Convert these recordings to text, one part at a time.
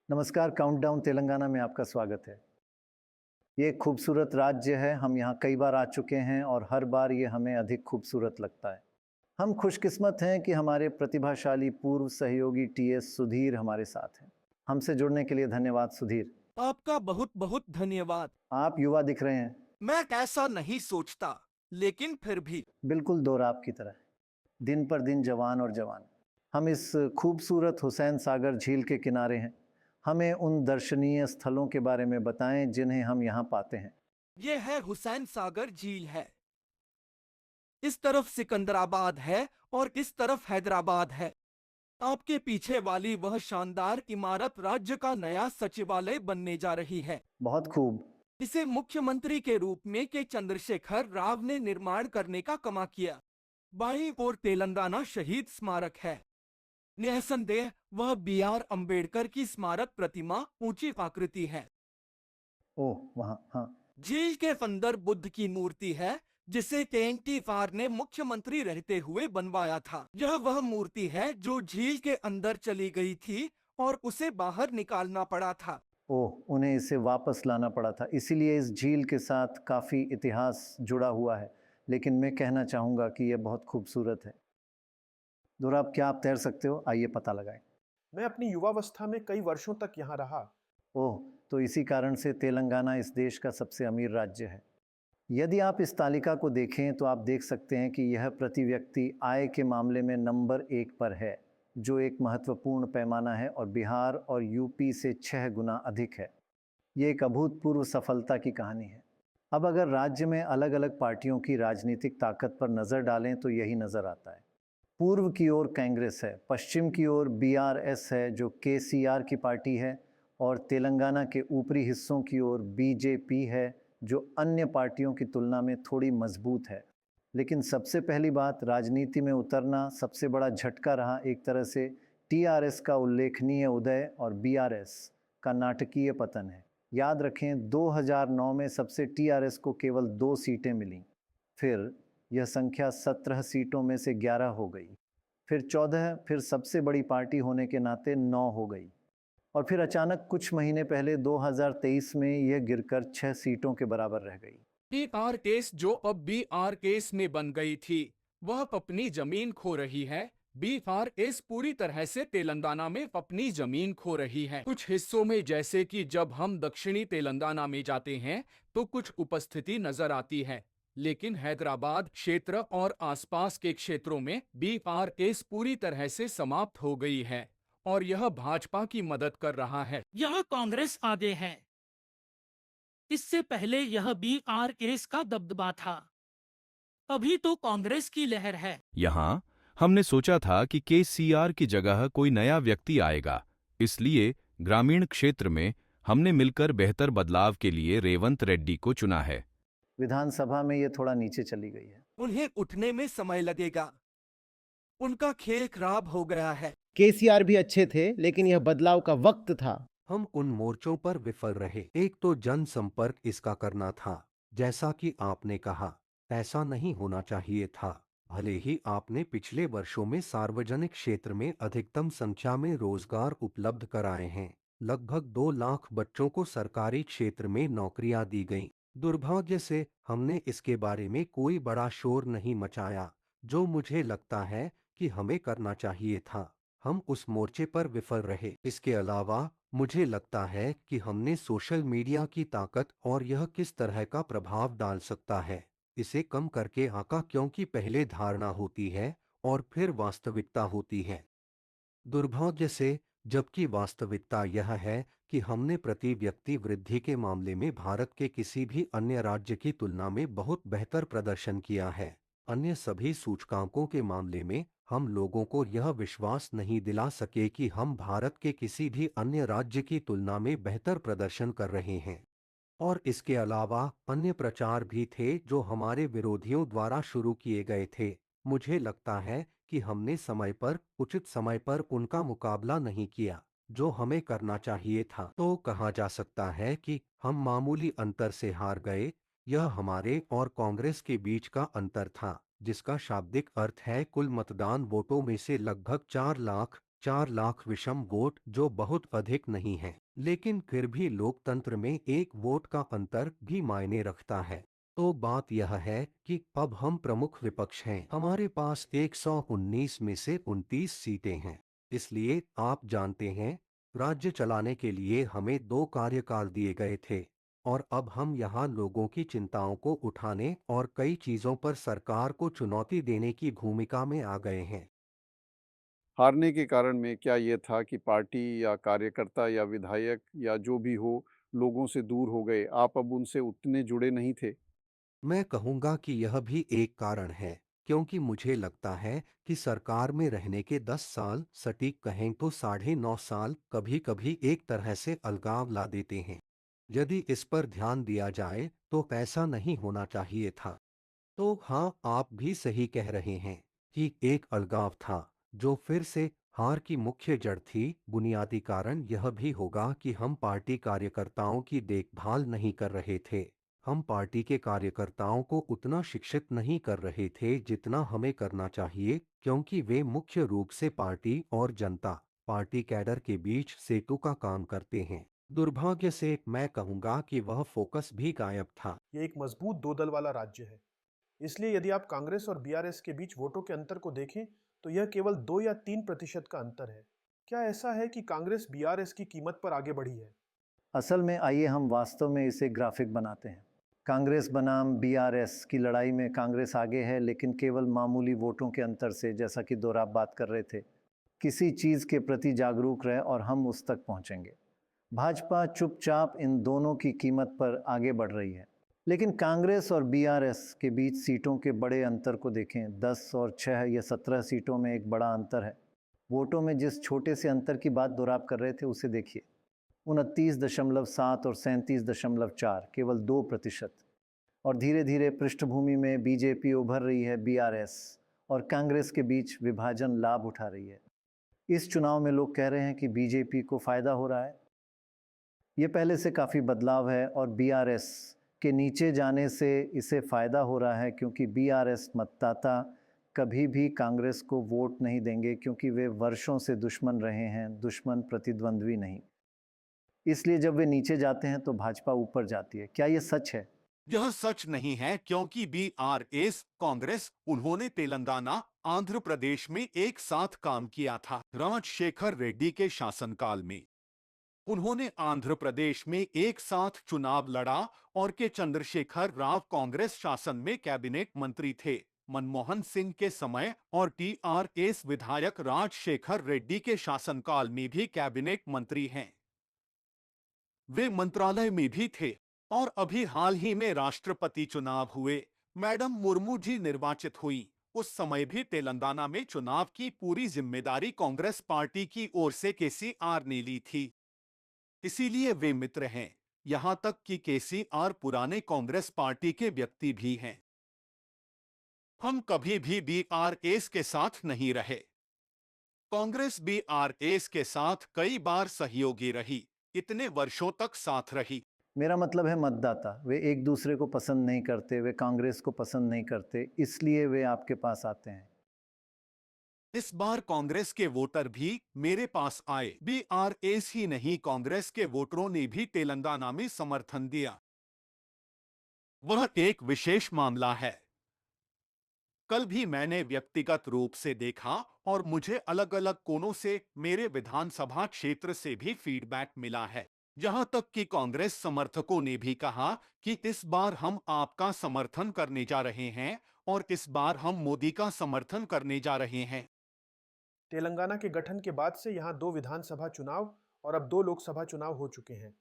नमस्कार, काउंटडाउन तेलंगाना में आपका स्वागत है। ये एक खूबसूरत राज्य है, हम यहाँ कई बार आ चुके हैं और हर बार ये हमें अधिक खूबसूरत लगता है। हम खुशकिस्मत हैं कि हमारे प्रतिभाशाली पूर्व सहयोगी टीएस सुधीर हमारे साथ हैं। हमसे जुड़ने के लिए धन्यवाद सुधीर। आपका बहुत बहुत धन्यवाद। आप युवा दिख रहे हैं, मैं ऐसा नहीं सोचता, लेकिन फिर भी बिल्कुल दोराब की तरह, दिन पर दिन जवान और जवान। हम इस खूबसूरत हुसैन सागर झील के किनारे हैं। हमें उन दर्शनीय स्थलों के बारे में बताएं जिन्हें हम यहाँ पाते हैं। ये है हुसैन सागर झील है। इस तरफ सिकंदराबाद है और इस तरफ हैदराबाद है। आपके पीछे वाली वह शानदार इमारत राज्य का नया सचिवालय बनने जा रही है। बहुत खूब। इसे मुख्यमंत्री के रूप में के चंद्रशेखर राव ने निर्माण करने का कमा किया। बाईं ओर तेलंगाना शहीद स्मारक है। निसंदेह वह B.R. अम्बेडकर की स्मारक प्रतिमा ऊंची आकृति है। ओह, वहाँ, हाँ। झील के अंदर बुद्ध की मूर्ति है, जिसे केएनटी-4 ने मुख्यमंत्री रहते हुए बनवाया था। यह वह मूर्ति है जो झील के अंदर चली गई थी और उसे बाहर निकालना पड़ा था। ओह! उन्हें इसे वापस लाना पड़ा था, इसीलिए इस झील के साथ काफ़ी इतिहास जुड़ा हुआ है। लेकिन मैं कहना चाहूँगा कि ये बहुत खूबसूरत है। दोराब, क्या आप तैर सकते हो? आइए पता लगाएँ। मैं अपनी युवावस्था में कई वर्षों तक यहाँ रहा। ओह! तो इसी कारण से तेलंगाना इस देश का सबसे अमीर राज्य है। यदि आप इस तालिका को देखें तो आप देख सकते हैं कि यह प्रति व्यक्ति आय के मामले में नंबर 1 पर है, जो एक महत्वपूर्ण पैमाना है और बिहार और यूपी से 6 गुना अधिक है। ये एक अभूतपूर्व सफलता की कहानी है। अब अगर राज्य में अलग-अलग पार्टियों की राजनीतिक ताकत पर नज़र डालें तो यही नज़र आता है। पूर्व की ओर कांग्रेस है, पश्चिम की ओर बीआरएस है जो केसीआर की पार्टी है और तेलंगाना के ऊपरी हिस्सों की ओर बीजेपी है जो अन्य पार्टियों की तुलना में थोड़ी मजबूत है। लेकिन सबसे पहली बात, राजनीति में उतरना सबसे बड़ा झटका रहा एक तरह से टीआरएस का उल्लेखनीय उदय और बीआरएस का नाटकीय पतन है। याद रखें 2009 में सबसे टीआरएस को केवल 2 सीटें मिलीं। फिर यह संख्या 17 सीटों में से 11 हो गई, फिर 14, फिर सबसे बड़ी पार्टी होने के नाते 9 हो गई और फिर अचानक कुछ महीने पहले 2023 में यह गिरकर 6 सीटों के बराबर रह गई। B.R. केस जो अब B.R. केस में बन गई थी, वह अपनी जमीन खो रही है। B.R. पूरी तरह से तेलंगाना में अपनी जमीन खो रही है। कुछ हिस्सों में, जैसे कि जब हम दक्षिणी तेलंगाना में जाते हैं तो कुछ उपस्थिति नजर आती है, लेकिन हैदराबाद क्षेत्र और आसपास के क्षेत्रों में B.R. पूरी तरह से समाप्त हो गई है और यह भाजपा की मदद कर रहा है। यह कांग्रेस आगे है। इससे पहले यह BRS का दबदबा था। अभी तो कांग्रेस की लहर है। यहाँ हमने सोचा था कि केसीआर की जगह कोई नया व्यक्ति आएगा, इसलिए ग्रामीण क्षेत्र में हमने मिलकर बेहतर बदलाव के लिए रेवंत रेड्डी को चुना है। विधानसभा में ये थोड़ा नीचे चली गई है। उन्हें उठने में समय लगेगा। उनका खेल खराब हो गया है। केसीआर भी अच्छे थे, लेकिन यह बदलाव का वक्त था। हम उन मोर्चों पर विफल रहे। एक तो जनसंपर्क इसका करना था, जैसा कि आपने कहा, ऐसा नहीं होना चाहिए था। भले ही आपने पिछले वर्षों में सार्वजनिक क्षेत्र में अधिकतम संख्या में रोजगार उपलब्ध कराए हैं, लगभग 2 लाख बच्चों को सरकारी क्षेत्र में नौकरियां दी गईं। दुर्भाग्य से हमने इसके बारे में कोई बड़ा शोर नहीं मचाया, जो मुझे लगता है कि हमें करना चाहिए था। हम उस मोर्चे पर विफल रहे। इसके अलावा मुझे लगता है कि हमने सोशल मीडिया की ताकत और यह किस तरह का प्रभाव डाल सकता है, इसे कम करके आंका, क्योंकि पहले धारणा होती है और फिर वास्तविकता होती है। दुर्भाग्य से, जबकि वास्तविकता यह है कि हमने प्रति व्यक्ति वृद्धि के मामले में भारत के किसी भी अन्य राज्य की तुलना में बहुत बेहतर प्रदर्शन किया है। अन्य सभी सूचकांकों के मामले में हम लोगों को यह विश्वास नहीं दिला सके कि हम भारत के किसी भी अन्य राज्य की तुलना में बेहतर प्रदर्शन कर रहे हैं। और इसके अलावा अन्य प्रचार भी थे जो हमारे विरोधियों द्वारा शुरू किए गए थे। मुझे लगता है कि हमने समय पर, उचित समय पर उनका मुकाबला नहीं किया, जो हमें करना चाहिए था। तो कहा जा सकता है कि हम मामूली अंतर से हार गए। यह हमारे और कांग्रेस के बीच का अंतर था, जिसका शाब्दिक अर्थ है कुल मतदान वोटों में से लगभग 4 लाख, 4 लाख विषम वोट जो बहुत अधिक नहीं है, लेकिन फिर भी लोकतंत्र में एक वोट का अंतर भी मायने रखता है। तो बात यह है कि अब हम प्रमुख विपक्ष हैं। हमारे पास 119 में से 29 सीटें हैं। इसलिए आप जानते हैं, राज्य चलाने के लिए हमें 2 कार्यकाल दिए गए थे और अब हम यहाँ लोगों की चिंताओं को उठाने और कई चीजों पर सरकार को चुनौती देने की भूमिका में आ गए हैं। हारने के कारण में क्या ये था कि पार्टी या कार्यकर्ता या विधायक या जो भी हो, लोगों से दूर हो गए, आप अब उनसे उतने जुड़े नहीं थे? मैं कहूँगा कि यह भी एक कारण है, क्योंकि मुझे लगता है कि सरकार में रहने के 10 साल, सटीक कहें तो 9.5 साल, कभी-कभी एक तरह से अलगाव ला देते हैं। यदि इस पर ध्यान दिया जाए तो ऐसा नहीं होना चाहिए था। तो हाँ, आप भी सही कह रहे हैं कि एक अलगाव था, जो फिर से हार की मुख्य जड़ थी। बुनियादी कारण यह भी होगा कि हम पार्टी कार्यकर्ताओं की देखभाल नहीं कर रहे थे। हम पार्टी के कार्यकर्ताओं को उतना शिक्षित नहीं कर रहे थे जितना हमें करना चाहिए, क्योंकि वे मुख्य रूप से पार्टी और जनता, पार्टी कैडर के बीच सेतु का काम करते हैं। दुर्भाग्य से मैं कहूँगा कि वह फोकस भी गायब था। ये एक मजबूत दो दल वाला राज्य है। इसलिए यदि आप कांग्रेस और बीआरएस के बीच वोटों के अंतर को देखें तो यह केवल 2 या 3% का अंतर है। क्या ऐसा है कि कांग्रेस बीआरएस की कीमत पर आगे बढ़ी है? असल में आइए हम वास्तव में इसे ग्राफिक बनाते हैं। कांग्रेस बनाम बीआरएस की लड़ाई में कांग्रेस आगे है, लेकिन केवल मामूली वोटों के अंतर से, जैसा कि दोरा बात कर रहे थे। किसी चीज़ के प्रति जागरूक रहे और हम उस तक पहुंचेंगे। भाजपा चुपचाप इन दोनों की कीमत पर आगे बढ़ रही है। लेकिन कांग्रेस और बीआरएस के बीच सीटों के बड़े अंतर को देखें। 10 और 6 या 17 सीटों में एक बड़ा अंतर है। वोटों में जिस छोटे से अंतर की बात दोहराव कर रहे थे उसे देखिए। 29.7 और 37.4, केवल 2%। और धीरे धीरे पृष्ठभूमि में बीजेपी उभर रही है। बीआरएस और कांग्रेस के बीच विभाजन लाभ उठा रही है। इस चुनाव में लोग कह रहे हैं कि बीजेपी को फायदा हो रहा है। ये पहले से काफ़ी बदलाव है और बीआरएस के नीचे जाने से इसे फ़ायदा हो रहा है, क्योंकि बीआरएस मतदाता कभी भी कांग्रेस को वोट नहीं देंगे, क्योंकि वे वर्षों से दुश्मन रहे हैं, दुश्मन प्रतिद्वंद्वी नहीं। इसलिए जब वे नीचे जाते हैं तो भाजपा ऊपर जाती है। क्या ये सच है? यह सच नहीं है, क्योंकि बीआरएस कांग्रेस उन्होंने तेलंगाना आंध्र प्रदेश में एक साथ काम किया था। राजशेखर रेड्डी के शासनकाल में उन्होंने आंध्र प्रदेश में एक साथ चुनाव लड़ा और के चंद्रशेखर राव कांग्रेस शासन में कैबिनेट मंत्री थे। मनमोहन सिंह के समय और टीआरएस विधायक राजशेखर रेड्डी के शासनकाल में भी कैबिनेट मंत्री हैं। वे मंत्रालय में भी थे। और अभी हाल ही में राष्ट्रपति चुनाव हुए, मैडम मुर्मू जी निर्वाचित हुई। उस समय भी तेलंगाना में चुनाव की पूरी जिम्मेदारी कांग्रेस पार्टी की ओर से केसीआर ने ली थी। इसीलिए वे मित्र हैं। यहां तक कि केसीआर पुराने कांग्रेस पार्टी के व्यक्ति भी हैं। हम कभी भी बीआरएस के साथ नहीं रहे। कांग्रेस बीआरएस के साथ कई बार सहयोगी रही, इतने वर्षों तक साथ रही। मेरा मतलब है मतदाता, वे एक दूसरे को पसंद नहीं करते, वे कांग्रेस को पसंद नहीं करते, इसलिए वे आपके पास आते हैं। इस बार कांग्रेस के वोटर भी मेरे पास आए। बीआरएस ही नहीं, कांग्रेस के वोटरों ने भी तेलंगाना में समर्थन दिया। वह एक विशेष मामला है। कल भी मैंने व्यक्तिगत रूप से देखा और मुझे अलग अलग कोनों से मेरे विधानसभा क्षेत्र से भी फीडबैक मिला है। जहां तक कि कांग्रेस समर्थकों ने भी कहा कि इस बार हम आपका समर्थन करने जा रहे हैं और इस बार हम मोदी का समर्थन करने जा रहे हैं। तेलंगाना के गठन के बाद से यहाँ 2 विधानसभा चुनाव और अब 2 लोकसभा चुनाव हो चुके हैं।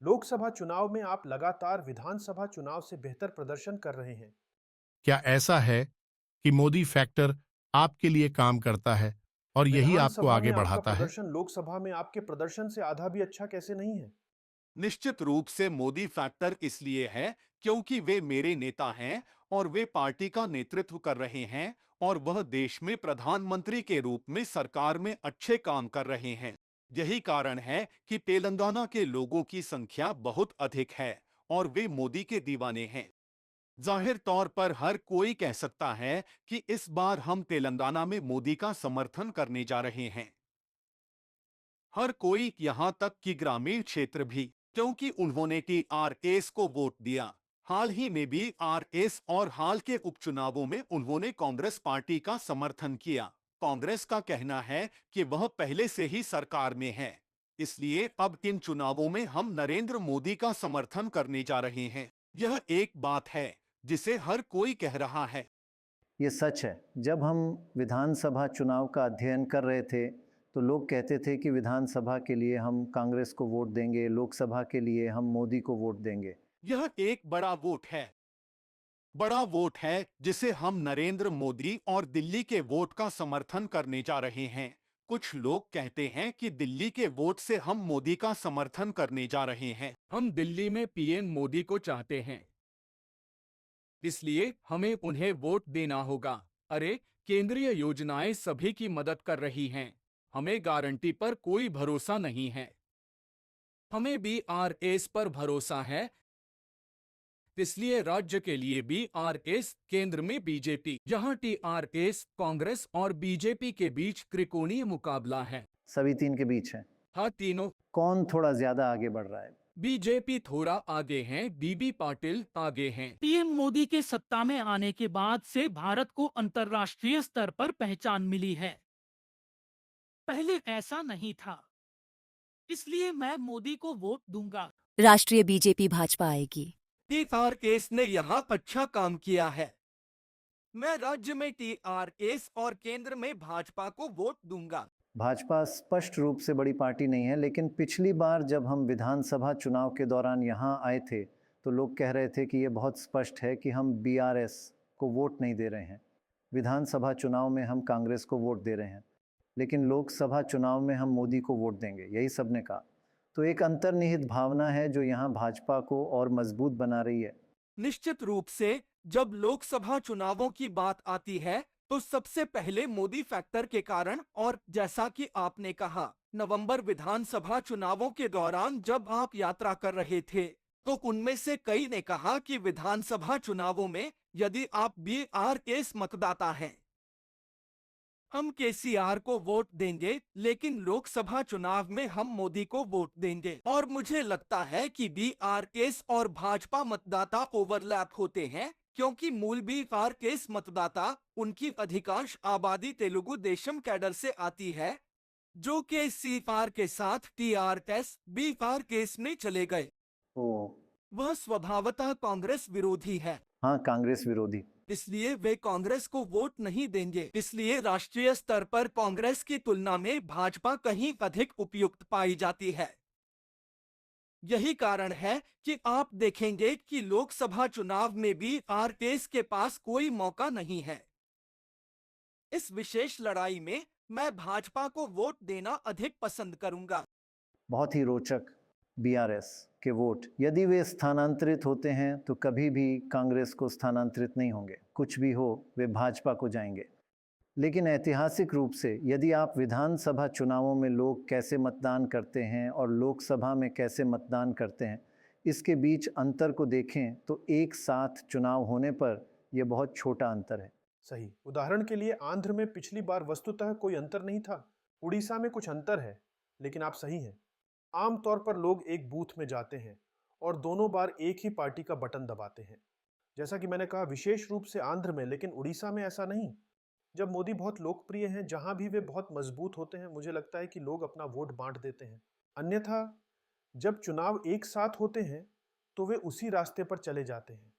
लोकसभा चुनाव में आप लगातार विधानसभा चुनाव से बेहतर प्रदर्शन कर रहे हैं। क्या ऐसा है कि मोदी फैक्टर आपके लिए काम करता है और यही आपको विधानसभा आगे में आपका बढ़ाता है? प्रदर्शन लोकसभा में आपके प्रदर्शन से आधा भी अच्छा कैसे नहीं है? निश्चित रूप से मोदी फैक्टर इसलिए है क्योंकि वे मेरे नेता हैं और वे पार्टी का नेतृत्व कर रहे हैं और वह देश में प्रधानमंत्री के रूप में सरकार में अच्छे काम कर रहे हैं। यही कारण है कि तेलंगाना के लोगों की संख्या बहुत अधिक है और वे मोदी के दीवाने हैं। जाहिर तौर पर हर कोई कह सकता है कि इस बार हम तेलंगाना में मोदी का समर्थन करने जा रहे हैं। हर कोई, यहाँ तक कि ग्रामीण क्षेत्र भी, क्योंकि उन्होंने टीआरएस को वोट दिया। हाल ही में बीआरएस और हाल के उपचुनावों में उन्होंने कांग्रेस पार्टी का समर्थन किया। कांग्रेस का कहना है कि वह पहले से ही सरकार में है, इसलिए अब इन चुनावों में हम नरेंद्र मोदी का समर्थन करने जा रहे हैं। यह एक बात है जिसे हर कोई कह रहा है। ये सच है। जब हम विधानसभा चुनाव का अध्ययन कर रहे थे तो लोग कहते थे कि विधानसभा के लिए हम कांग्रेस को वोट देंगे, लोकसभा के लिए हम मोदी को वोट देंगे। यह एक बड़ा वोट है जिसे हम नरेंद्र मोदी और दिल्ली के वोट का समर्थन करने जा रहे हैं। कुछ लोग कहते हैं कि दिल्ली के वोट से हम मोदी का समर्थन करने जा रहे हैं। हम दिल्ली में पीएम मोदी को चाहते हैं, इसलिए हमें उन्हें वोट देना होगा। अरे, केंद्रीय योजनाएं सभी की मदद कर रही हैं। हमें गारंटी पर कोई भरोसा नहीं है। हमें बीआरएस पर भरोसा है, इसलिए राज्य के लिए बीआरएस, केंद्र में बीजेपी। जहां टीआरएस, कांग्रेस और बीजेपी के बीच त्रिकोणीय मुकाबला है। सभी तीन के बीच है। हाँ, तीनों। कौन थोड़ा ज्यादा आगे बढ़ रहा है? बीजेपी थोड़ा आगे हैं, बीबी पाटिल आगे हैं। पीएम मोदी के सत्ता में आने के बाद से भारत को अंतर्राष्ट्रीय स्तर पर पहचान मिली है। पहले ऐसा नहीं था, इसलिए मैं मोदी को वोट दूंगा। राष्ट्रीय बीजेपी भाजपा आएगी। टीआरएस ने यहाँ अच्छा काम किया है। मैं राज्य में टीआरएस और केंद्र में भाजपा को वोट दूंगा। भाजपा स्पष्ट रूप से बड़ी पार्टी नहीं है, लेकिन पिछली बार जब हम विधानसभा चुनाव के दौरान यहाँ आए थे तो लोग कह रहे थे कि ये बहुत स्पष्ट है कि हम बीआरएस को वोट नहीं दे रहे हैं। विधानसभा चुनाव में हम कांग्रेस को वोट दे रहे हैं, लेकिन लोकसभा चुनाव में हम मोदी को वोट देंगे, यही सब ने कहा। तो एक अंतर्निहित भावना है जो यहाँ भाजपा को और मजबूत बना रही है। निश्चित रूप से जब लोकसभा चुनावों की बात आती है तो सबसे पहले मोदी फैक्टर के कारण, और जैसा कि आपने कहा, नवंबर विधानसभा चुनावों के दौरान जब आप यात्रा कर रहे थे तो उनमें से कई ने कहा कि विधानसभा चुनावों में यदि आप बीआरएस मतदाता हैं, हम केसीआर को वोट देंगे, लेकिन लोकसभा चुनाव में हम मोदी को वोट देंगे। और मुझे लगता है कि बीआरएस और भाजपा मतदाता ओवरलैप होते हैं, क्योंकि मूल बीआरएस मतदाता, उनकी अधिकांश आबादी तेलुगु देशम कैडर से आती है, जो केसीआर के साथ टीआरएस बीआरएस में चले गए। वह स्वभावतः कांग्रेस विरोधी है। हाँ, कांग्रेस विरोधी, इसलिए वे कांग्रेस को वोट नहीं देंगे। इसलिए राष्ट्रीय स्तर पर कांग्रेस की तुलना में भाजपा कहीं अधिक उपयुक्त पाई जाती है। यही कारण है कि आप देखेंगे कि लोकसभा चुनाव में भी आरएस के पास कोई मौका नहीं है। इस विशेष लड़ाई में मैं भाजपा को वोट देना अधिक पसंद करूंगा। बहुत ही रोचक। बीआरएस के वोट यदि वे स्थानांतरित होते हैं तो कभी भी कांग्रेस को स्थानांतरित नहीं होंगे। कुछ भी हो, वे भाजपा को जाएंगे। लेकिन ऐतिहासिक रूप से यदि आप विधानसभा चुनावों में लोग कैसे मतदान करते हैं और लोकसभा में कैसे मतदान करते हैं, इसके बीच अंतर को देखें तो एक साथ चुनाव होने पर यह बहुत छोटा अंतर है। सही। उदाहरण के लिए आंध्र में पिछली बार वस्तुतः कोई अंतर नहीं था। उड़ीसा में कुछ अंतर है, लेकिन आप सही हैं। आमतौर पर लोग एक बूथ में जाते हैं और दोनों बार एक ही पार्टी का बटन दबाते हैं। जैसा कि मैंने कहा, विशेष रूप से आंध्र में, लेकिन उड़ीसा में ऐसा नहीं। जब मोदी बहुत लोकप्रिय हैं, जहां भी वे बहुत मजबूत होते हैं, मुझे लगता है कि लोग अपना वोट बांट देते हैं। अन्यथा जब चुनाव एक साथ होते हैं तो वे उसी रास्ते पर चले जाते हैं।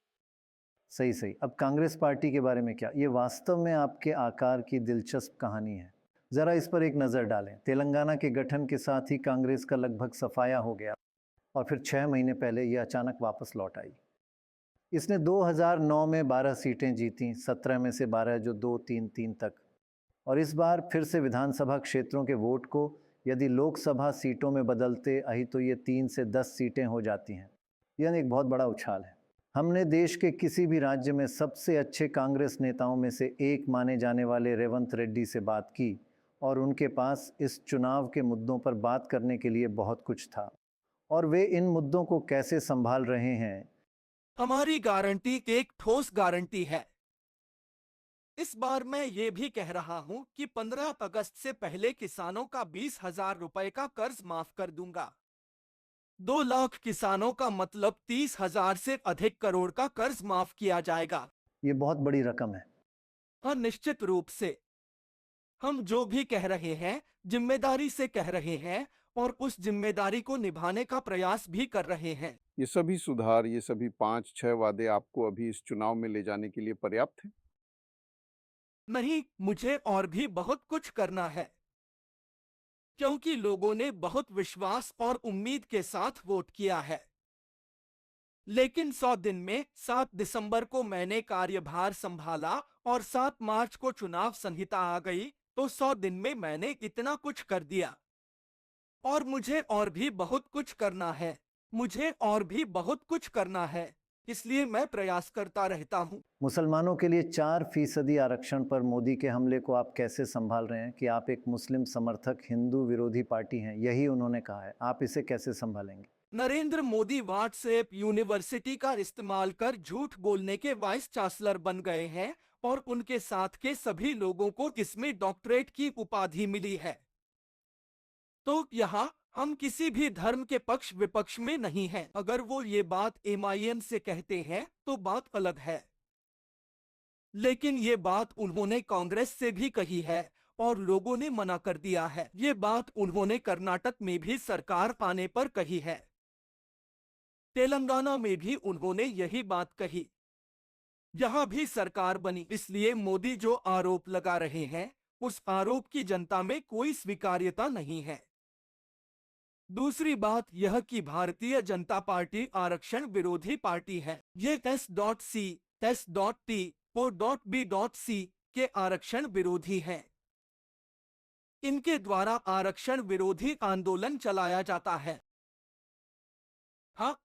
सही सही। अब कांग्रेस पार्टी के बारे में क्या? ये वास्तव में आपके आकार की दिलचस्प कहानी है। ज़रा इस पर एक नज़र डालें। तेलंगाना के गठन के साथ ही कांग्रेस का लगभग सफाया हो गया और फिर 6 महीने पहले ये अचानक वापस लौट आई। इसने 2009 में 12 सीटें जीतीं, 17 में से 12 जो 2-3-3 तक। और इस बार फिर से विधानसभा क्षेत्रों के वोट को यदि लोकसभा सीटों में बदलते अही तो ये 3 से 10 सीटें हो जाती हैं। यह एक बहुत बड़ा उछाल है। हमने देश के किसी भी राज्य में सबसे अच्छे कांग्रेस नेताओं में से एक माने जाने वाले रेवंत रेड्डी से बात की और उनके पास इस चुनाव के मुद्दों पर बात करने के लिए बहुत कुछ था और वे इन मुद्दों को कैसे संभाल रहे हैं। हमारी गारंटी एक ठोस गारंटी है। इस बार मैं ये भी कह रहा हूँ कि 15 अगस्त से पहले किसानों का 20,000 रुपए का कर्ज माफ कर दूंगा। 2 लाख किसानों का मतलब 30,000 से अधिक करोड़ का कर्ज माफ किया जाएगा। ये बहुत बड़ी रकम है। हाँ, निश्चित रूप से हम जो भी कह रहे हैं जिम्मेदारी से कह रहे हैं और उस जिम्मेदारी को निभाने का प्रयास भी कर रहे हैं। ये सभी सुधार, ये सभी 5-6 वादे आपको अभी इस चुनाव में ले जाने के लिए पर्याप्त हैं? नहीं, मुझे और भी बहुत कुछ करना है, क्योंकि लोगों ने बहुत विश्वास और उम्मीद के साथ वोट किया है। लेकिन 100 दिन में 7 दिसंबर को मैंने कार्यभार संभाला और 7 मार्च को चुनाव संहिता आ गई, तो 100 दिन में मैंने इतना कुछ कर दिया। और मुझे और भी बहुत कुछ करना है, मुझे और भी बहुत कुछ करना है, इसलिए मैं प्रयास करता रहता हूँ। मुसलमानों के लिए 4% आरक्षण पर मोदी के हमले को आप कैसे संभाल रहे हैं कि आप एक मुस्लिम समर्थक हिंदू विरोधी पार्टी हैं, यही उन्होंने कहा है, आप इसे कैसे संभालेंगे? नरेंद्र मोदी व्हाट्सएप यूनिवर्सिटी का इस्तेमाल कर झूठ बोलने के वाइस चांसलर बन गए हैं और उनके साथ के सभी लोगों को इसमें डॉक्टरेट की उपाधि मिली है। तो यहाँ हम किसी भी धर्म के पक्ष विपक्ष में नहीं हैं। अगर वो ये बात MIM से कहते हैं तो बात अलग है, लेकिन ये बात उन्होंने कांग्रेस से भी कही है और लोगों ने मना कर दिया है। ये बात उन्होंने कर्नाटक में भी सरकार पाने पर कही है, तेलंगाना में भी उन्होंने यही बात कही, यहाँ भी सरकार बनी। इसलिए मोदी जो आरोप लगा रहे हैं उस आरोप की जनता में कोई स्वीकार्यता नहीं है। दूसरी बात यह कि भारतीय जनता पार्टी आरक्षण विरोधी पार्टी है। ये टेस्ट.सी, टेस्ट.टी और .b.c के आरक्षण विरोधी हैं। इनके द्वारा आरक्षण विरोधी आंदोलन चलाया जाता है। हाँ,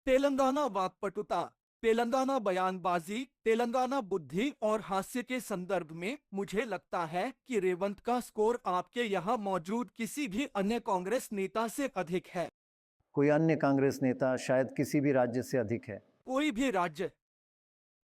तेलंगाना वाकपटुता, तेलंगाना बयानबाजी, तेलंगाना बुद्धि और हास्य के संदर्भ में मुझे लगता है कि रेवंत का स्कोर आपके यहाँ मौजूद किसी भी अन्य कांग्रेस नेता से अधिक है। कोई अन्य कांग्रेस नेता शायद किसी भी राज्य से अधिक है। कोई भी राज्य।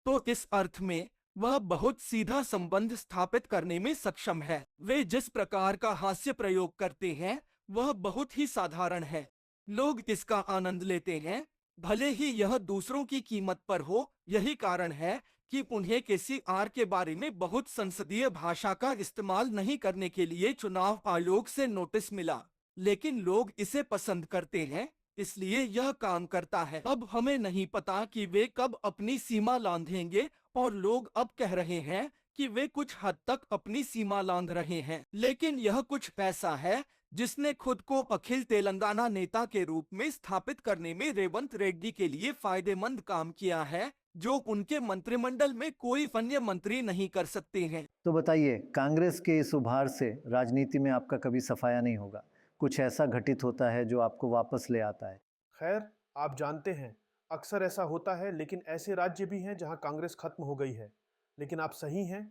तो इस अर्थ में वह बहुत सीधा संबंध स्थापित करने में सक्षम है। वे जिस प्रकार का हास्य प्रयोग करते हैं वह बहुत ही साधारण है। लोग इसका आनंद लेते हैं, भले ही यह दूसरों की कीमत पर हो। यही कारण है कि उन्हें KCR के बारे में बहुत संसदीय भाषा का इस्तेमाल नहीं करने के लिए चुनाव आयोग से नोटिस मिला, लेकिन लोग इसे पसंद करते हैं, इसलिए यह काम करता है। अब हमें नहीं पता कि वे कब अपनी सीमा लांघेंगे और लोग अब कह रहे हैं कि वे कुछ हद तक अपनी सीमा लांघ रहे हैं, लेकिन यह कुछ ऐसा है जिसने खुद को अखिल तेलंगाना नेता के रूप में स्थापित करने में रेवंत रेड्डी के लिए फायदेमंद काम किया है, जो उनके मंत्रिमंडल में कोई अन्य मंत्री नहीं कर सकते हैं। तो बताइए, कांग्रेस के इस उभार से राजनीति में आपका कभी सफाया नहीं होगा? कुछ ऐसा घटित होता है जो आपको वापस ले आता है? खैर, आप जानते हैं अक्सर ऐसा होता है, लेकिन ऐसे राज्य भी हैं जहां कांग्रेस खत्म हो गई है। लेकिन आप सही हैं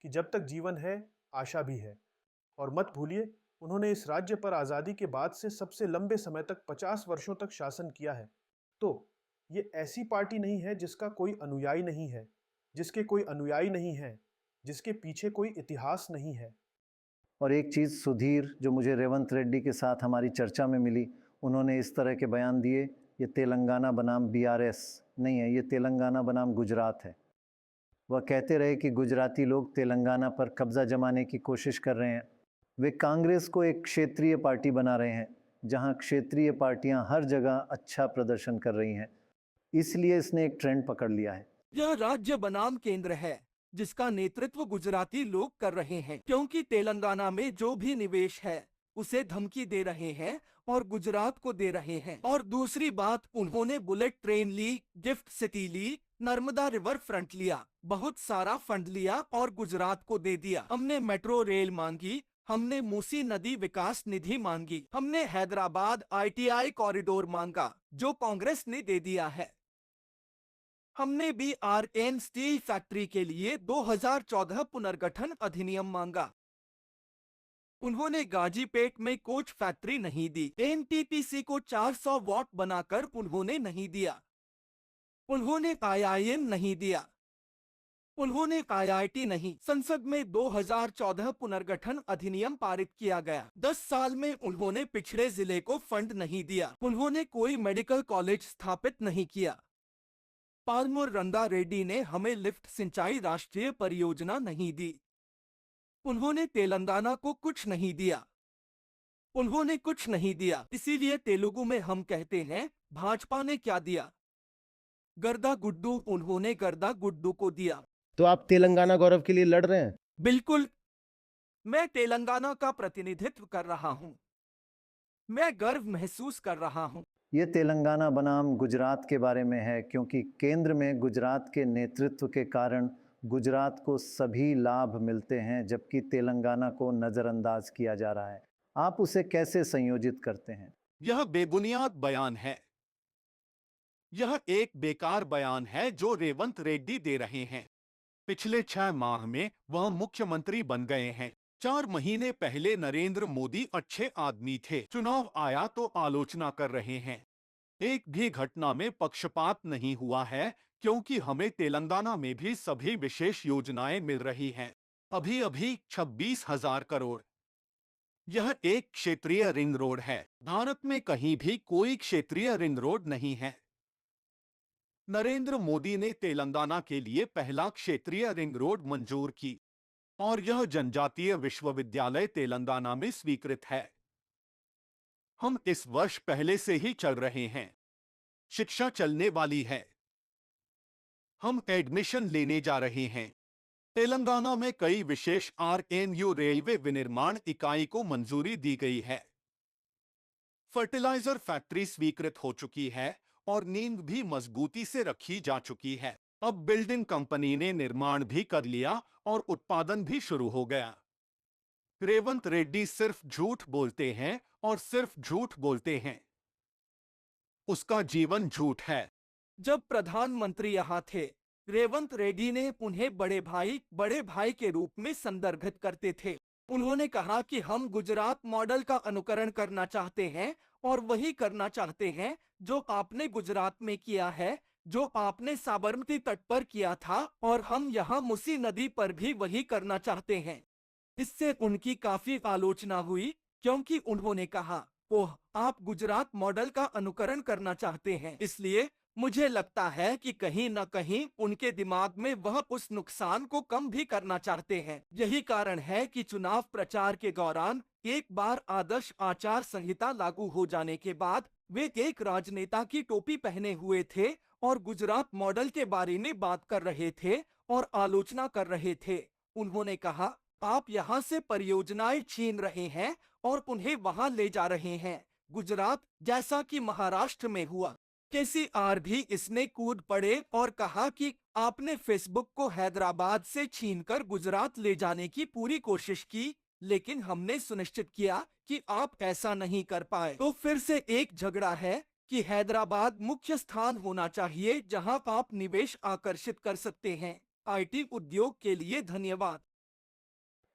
कि जब तक जीवन है आशा भी है। और मत भूलिए, उन्होंने इस राज्य पर आज़ादी के बाद से सबसे लंबे समय तक 50 वर्षों तक शासन किया है। तो ये ऐसी पार्टी नहीं है जिसका कोई अनुयायी नहीं है, जिसके कोई अनुयायी नहीं है, जिसके पीछे कोई इतिहास नहीं है। और एक चीज़ सुधीर, जो मुझे रेवंत रेड्डी के साथ हमारी चर्चा में मिली, उन्होंने इस तरह के बयान दिए, ये तेलंगाना बनाम BRS नहीं है, ये तेलंगाना बनाम गुजरात है। वह कहते रहे कि गुजराती लोग तेलंगाना पर कब्जा जमाने की कोशिश कर रहे हैं। वे कांग्रेस को एक क्षेत्रीय पार्टी बना रहे हैं, जहां क्षेत्रीय पार्टियां हर जगह अच्छा प्रदर्शन कर रही हैं। इसलिए इसने एक ट्रेंड पकड़ लिया है। यह राज्य बनाम केंद्र है जिसका नेतृत्व गुजराती लोग कर रहे हैं, क्योंकि तेलंगाना में जो भी निवेश है उसे धमकी दे रहे हैं और गुजरात को दे रहे हैं। और दूसरी बात, उन्होंने बुलेट ट्रेन ली, गिफ्ट सिटी ली, नर्मदा रिवर फ्रंट लिया, बहुत सारा फंड लिया और गुजरात को दे दिया। हमने मेट्रो रेल मांगी, हमने मूसी नदी विकास निधि मांगी, हमने हैदराबाद ITI कॉरिडोर मांगा, जो कांग्रेस ने दे दिया है। हमने BRN स्टील फैक्ट्री के लिए 2014 पुनर्गठन अधिनियम मांगा। उन्होंने गाजीपेट में कोच फैक्ट्री नहीं दी। NTPC को 400 वॉट बनाकर उन्होंने नहीं दिया। उन्होंने IIM नहीं दिया। उन्होंने आईआईटी नहीं, संसद में 2014 पुनर्गठन अधिनियम पारित किया गया। 10 साल में उन्होंने पिछड़े जिले को फंड नहीं दिया। उन्होंने कोई मेडिकल कॉलेज स्थापित नहीं किया। पालमूर रंगा रेड्डी ने हमें लिफ्ट सिंचाई राष्ट्रीय परियोजना नहीं दी। उन्होंने तेलंगाना को कुछ नहीं दिया। उन्होंने कुछ नहीं दिया। इसीलिए तेलुगु में हम कहते हैं, भाजपा ने क्या दिया? गर्दा गुड्डू। उन्होंने गर्दा गुड्डू को दिया। तो आप तेलंगाना गौरव के लिए लड़ रहे हैं? बिल्कुल, मैं तेलंगाना का प्रतिनिधित्व कर रहा हूं। मैं गर्व महसूस कर रहा हूं। ये तेलंगाना बनाम गुजरात के बारे में है, क्योंकि केंद्र में गुजरात के नेतृत्व के कारण गुजरात को सभी लाभ मिलते हैं, जबकि तेलंगाना को नज़रअंदाज किया जा रहा है। आप उसे कैसे संयोजित करते हैं? यह बेबुनियाद बयान है। यह एक बेकार बयान है जो रेवंत रेड्डी दे रहे हैं। पिछले 6 माह में वह मुख्यमंत्री बन गए हैं। 4 महीने पहले नरेंद्र मोदी अच्छे आदमी थे। चुनाव आया तो आलोचना कर रहे हैं। एक भी घटना में पक्षपात नहीं हुआ है, क्योंकि हमें तेलंगाना में भी सभी विशेष योजनाएं मिल रही हैं। अभी अभी 26,000 करोड़। यह एक क्षेत्रीय रिंग रोड है। भारत में कहीं भी कोई क्षेत्रीय रिंग रोड नहीं है। नरेंद्र मोदी ने तेलंगाना के लिए पहला क्षेत्रीय रिंग रोड मंजूर की और यह जनजातीय विश्वविद्यालय तेलंगाना में स्वीकृत है। हम इस वर्ष पहले से ही चल रहे हैं। शिक्षा चलने वाली है। हम एडमिशन लेने जा रहे हैं। तेलंगाना में कई विशेष आरएनयू रेलवे विनिर्माण इकाई को मंजूरी दी गई है। फर्टिलाइजर फैक्ट्री स्वीकृत हो चुकी है और नींव भी मजबूती से रखी जा चुकी है। अब बिल्डिंग कंपनी ने निर्माण भी कर लिया और उत्पादन भी शुरू हो गया। रेवंत रेड्डी सिर्फ झूठ बोलते हैं और सिर्फ झूठ बोलते हैं। उसका जीवन झूठ है। जब प्रधानमंत्री यहाँ थे, रेवंत रेड्डी ने उन्हें बड़े भाई के रूप में संदर्भित करते थे। उन्होंने कहा कि हम गुजरात मॉडल का अनुकरण करना चाहते हैं और वही करना चाहते हैं जो आपने गुजरात में किया है, जो आपने साबरमती तट पर किया था, और हम यहाँ मुसी नदी पर भी वही करना चाहते हैं। इससे उनकी काफी आलोचना हुई, क्योंकि उन्होंने कहा, ओह, आप गुजरात मॉडल का अनुकरण करना चाहते हैं। इसलिए मुझे लगता है कि कहीं न कहीं उनके दिमाग में वह उस नुकसान को कम भी करना चाहते हैं। यही कारण है कि चुनाव प्रचार के दौरान एक बार आदर्श आचार संहिता लागू हो जाने के बाद वे एक राजनेता की टोपी पहने हुए थे और गुजरात मॉडल के बारे में बात कर रहे थे और आलोचना कर रहे थे। उन्होंने कहा, आप यहाँ से परियोजनाएं छीन रहे हैं और उन्हें वहां ले जा रहे हैं, गुजरात जैसा कि महाराष्ट्र में हुआ। केसीआर भी इसमें कूद पड़े और कहा कि आपने फेसबुक को हैदराबाद से छीनकर गुजरात ले जाने की पूरी कोशिश की, लेकिन हमने सुनिश्चित किया कि आप ऐसा नहीं कर पाए। तो फिर से एक झगड़ा है कि हैदराबाद मुख्य स्थान होना चाहिए जहां आप निवेश आकर्षित कर सकते हैं। आईटी उद्योग के लिए धन्यवाद।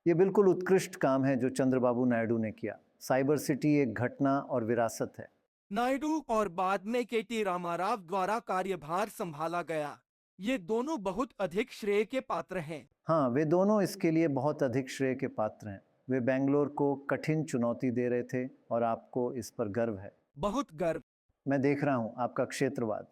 ये बिल्कुल उत्कृष्ट काम है जो चंद्रबाबू नायडू ने किया। साइबर सिटी एक घटना और विरासत है। नायडू और बाद में केटी रामाराव द्वारा कार्यभार संभाला गया। ये दोनों बहुत अधिक श्रेय के पात्र हैं। हाँ, वे दोनों इसके लिए बहुत अधिक श्रेय के पात्र हैं। वे बेंगलोर को कठिन चुनौती दे रहे थे और आपको इस पर गर्व है। बहुत गर्व। मैं देख रहा हूँ आपका क्षेत्रवाद।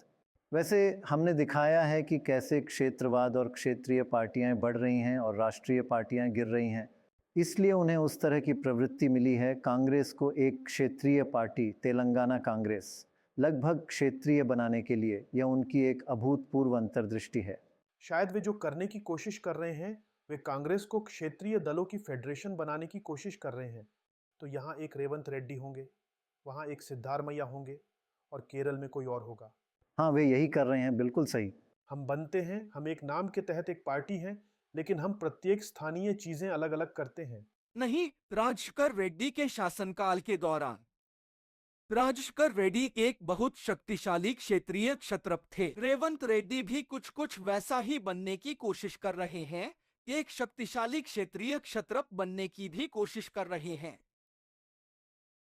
वैसे हमने दिखाया है कि कैसे क्षेत्रवाद और क्षेत्रीय पार्टियां बढ़ रही हैं और राष्ट्रीय पार्टियां गिर रही हैं। इसलिए उन्हें उस तरह की प्रवृत्ति मिली है। कांग्रेस को एक क्षेत्रीय पार्टी, तेलंगाना कांग्रेस, लगभग क्षेत्रीय बनाने के लिए यह उनकी एक अभूतपूर्व अंतर्दृष्टि है। शायद वे जो करने की कोशिश कर रहे हैं, वे कांग्रेस को क्षेत्रीय दलों की फेडरेशन बनाने की कोशिश कर रहे हैं। तो यहाँ एक रेवंत रेड्डी होंगे, वहाँ एक सिद्धारमैया होंगे और केरल में कोई और होगा। हाँ, वे यही कर रहे हैं। बिल्कुल सही। हम बनते हैं, हम एक नाम के तहत एक पार्टी हैं, लेकिन हम प्रत्येक स्थानीय चीजें अलग अलग करते हैं। नहीं, राजशेखर रेड्डी के शासनकाल के दौरान राजशेखर रेड्डी एक बहुत शक्तिशाली क्षेत्रीय क्षत्रप थे। रेवंत रेड्डी भी कुछ वैसा ही बनने की कोशिश कर रहे हैं, एक शक्तिशाली क्षेत्रीय क्षत्रप बनने की भी कोशिश कर रहे हैं।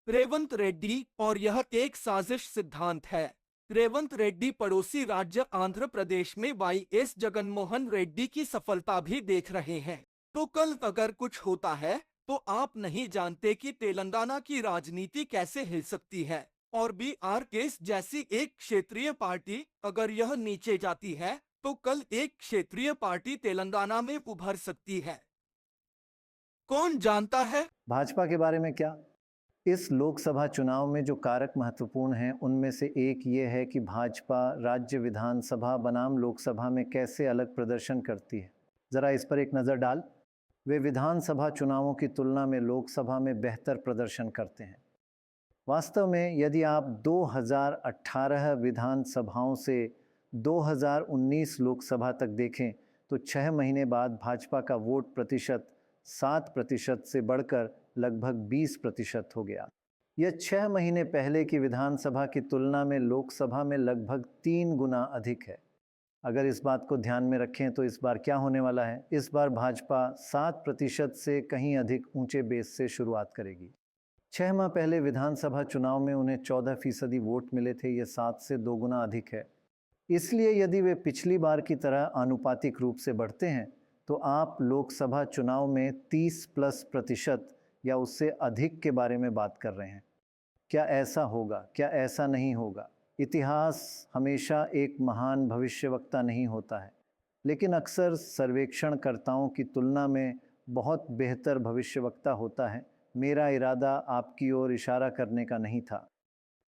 रेवंत रेड्डी और यह एक साजिश सिद्धांत है। रेवंत रेड्डी पड़ोसी राज्य आंध्र प्रदेश में वाईएस जगनमोहन रेड्डी की सफलता भी देख रहे हैं। तो कल अगर कुछ होता है तो आप नहीं जानते कि तेलंगाना की राजनीति कैसे हिल सकती है। और बीआरएस जैसी एक क्षेत्रीय पार्टी अगर यह नीचे जाती है तो कल एक क्षेत्रीय पार्टी तेलंगाना में उभर सकती है। कौन जानता है? भाजपा के बारे में क्या? इस लोकसभा चुनाव में जो कारक महत्वपूर्ण हैं उनमें से एक ये है कि भाजपा राज्य विधानसभा बनाम लोकसभा में कैसे अलग प्रदर्शन करती है। ज़रा इस पर एक नज़र डाल। वे विधानसभा चुनावों की तुलना में लोकसभा में बेहतर प्रदर्शन करते हैं। वास्तव में यदि आप 2018 विधानसभाओं से 2019 लोकसभा तक देखें तो 6 महीने बाद भाजपा का वोट प्रतिशत 7% से बढ़कर लगभग 20% हो गया। यह 6 महीने पहले की विधानसभा की तुलना में लोकसभा में लगभग 3 गुना अधिक है। अगर इस बात को ध्यान में रखें तो इस बार क्या होने वाला है? इस बार भाजपा 7% से कहीं अधिक ऊंचे बेस से शुरुआत करेगी। 6 माह पहले विधानसभा चुनाव में उन्हें 14% वोट मिले थे। ये 7 से 2 गुना अधिक है। इसलिए यदि वे पिछली बार की तरह आनुपातिक रूप से बढ़ते हैं तो आप लोकसभा चुनाव में 30+ या उससे अधिक के बारे में बात कर रहे हैं। क्या ऐसा होगा? क्या ऐसा नहीं होगा? इतिहास हमेशा एक महान भविष्यवक्ता नहीं होता है, लेकिन अक्सर सर्वेक्षणकर्ताओं की तुलना में बहुत बेहतर भविष्यवक्ता होता है। मेरा इरादा आपकी ओर इशारा करने का नहीं था,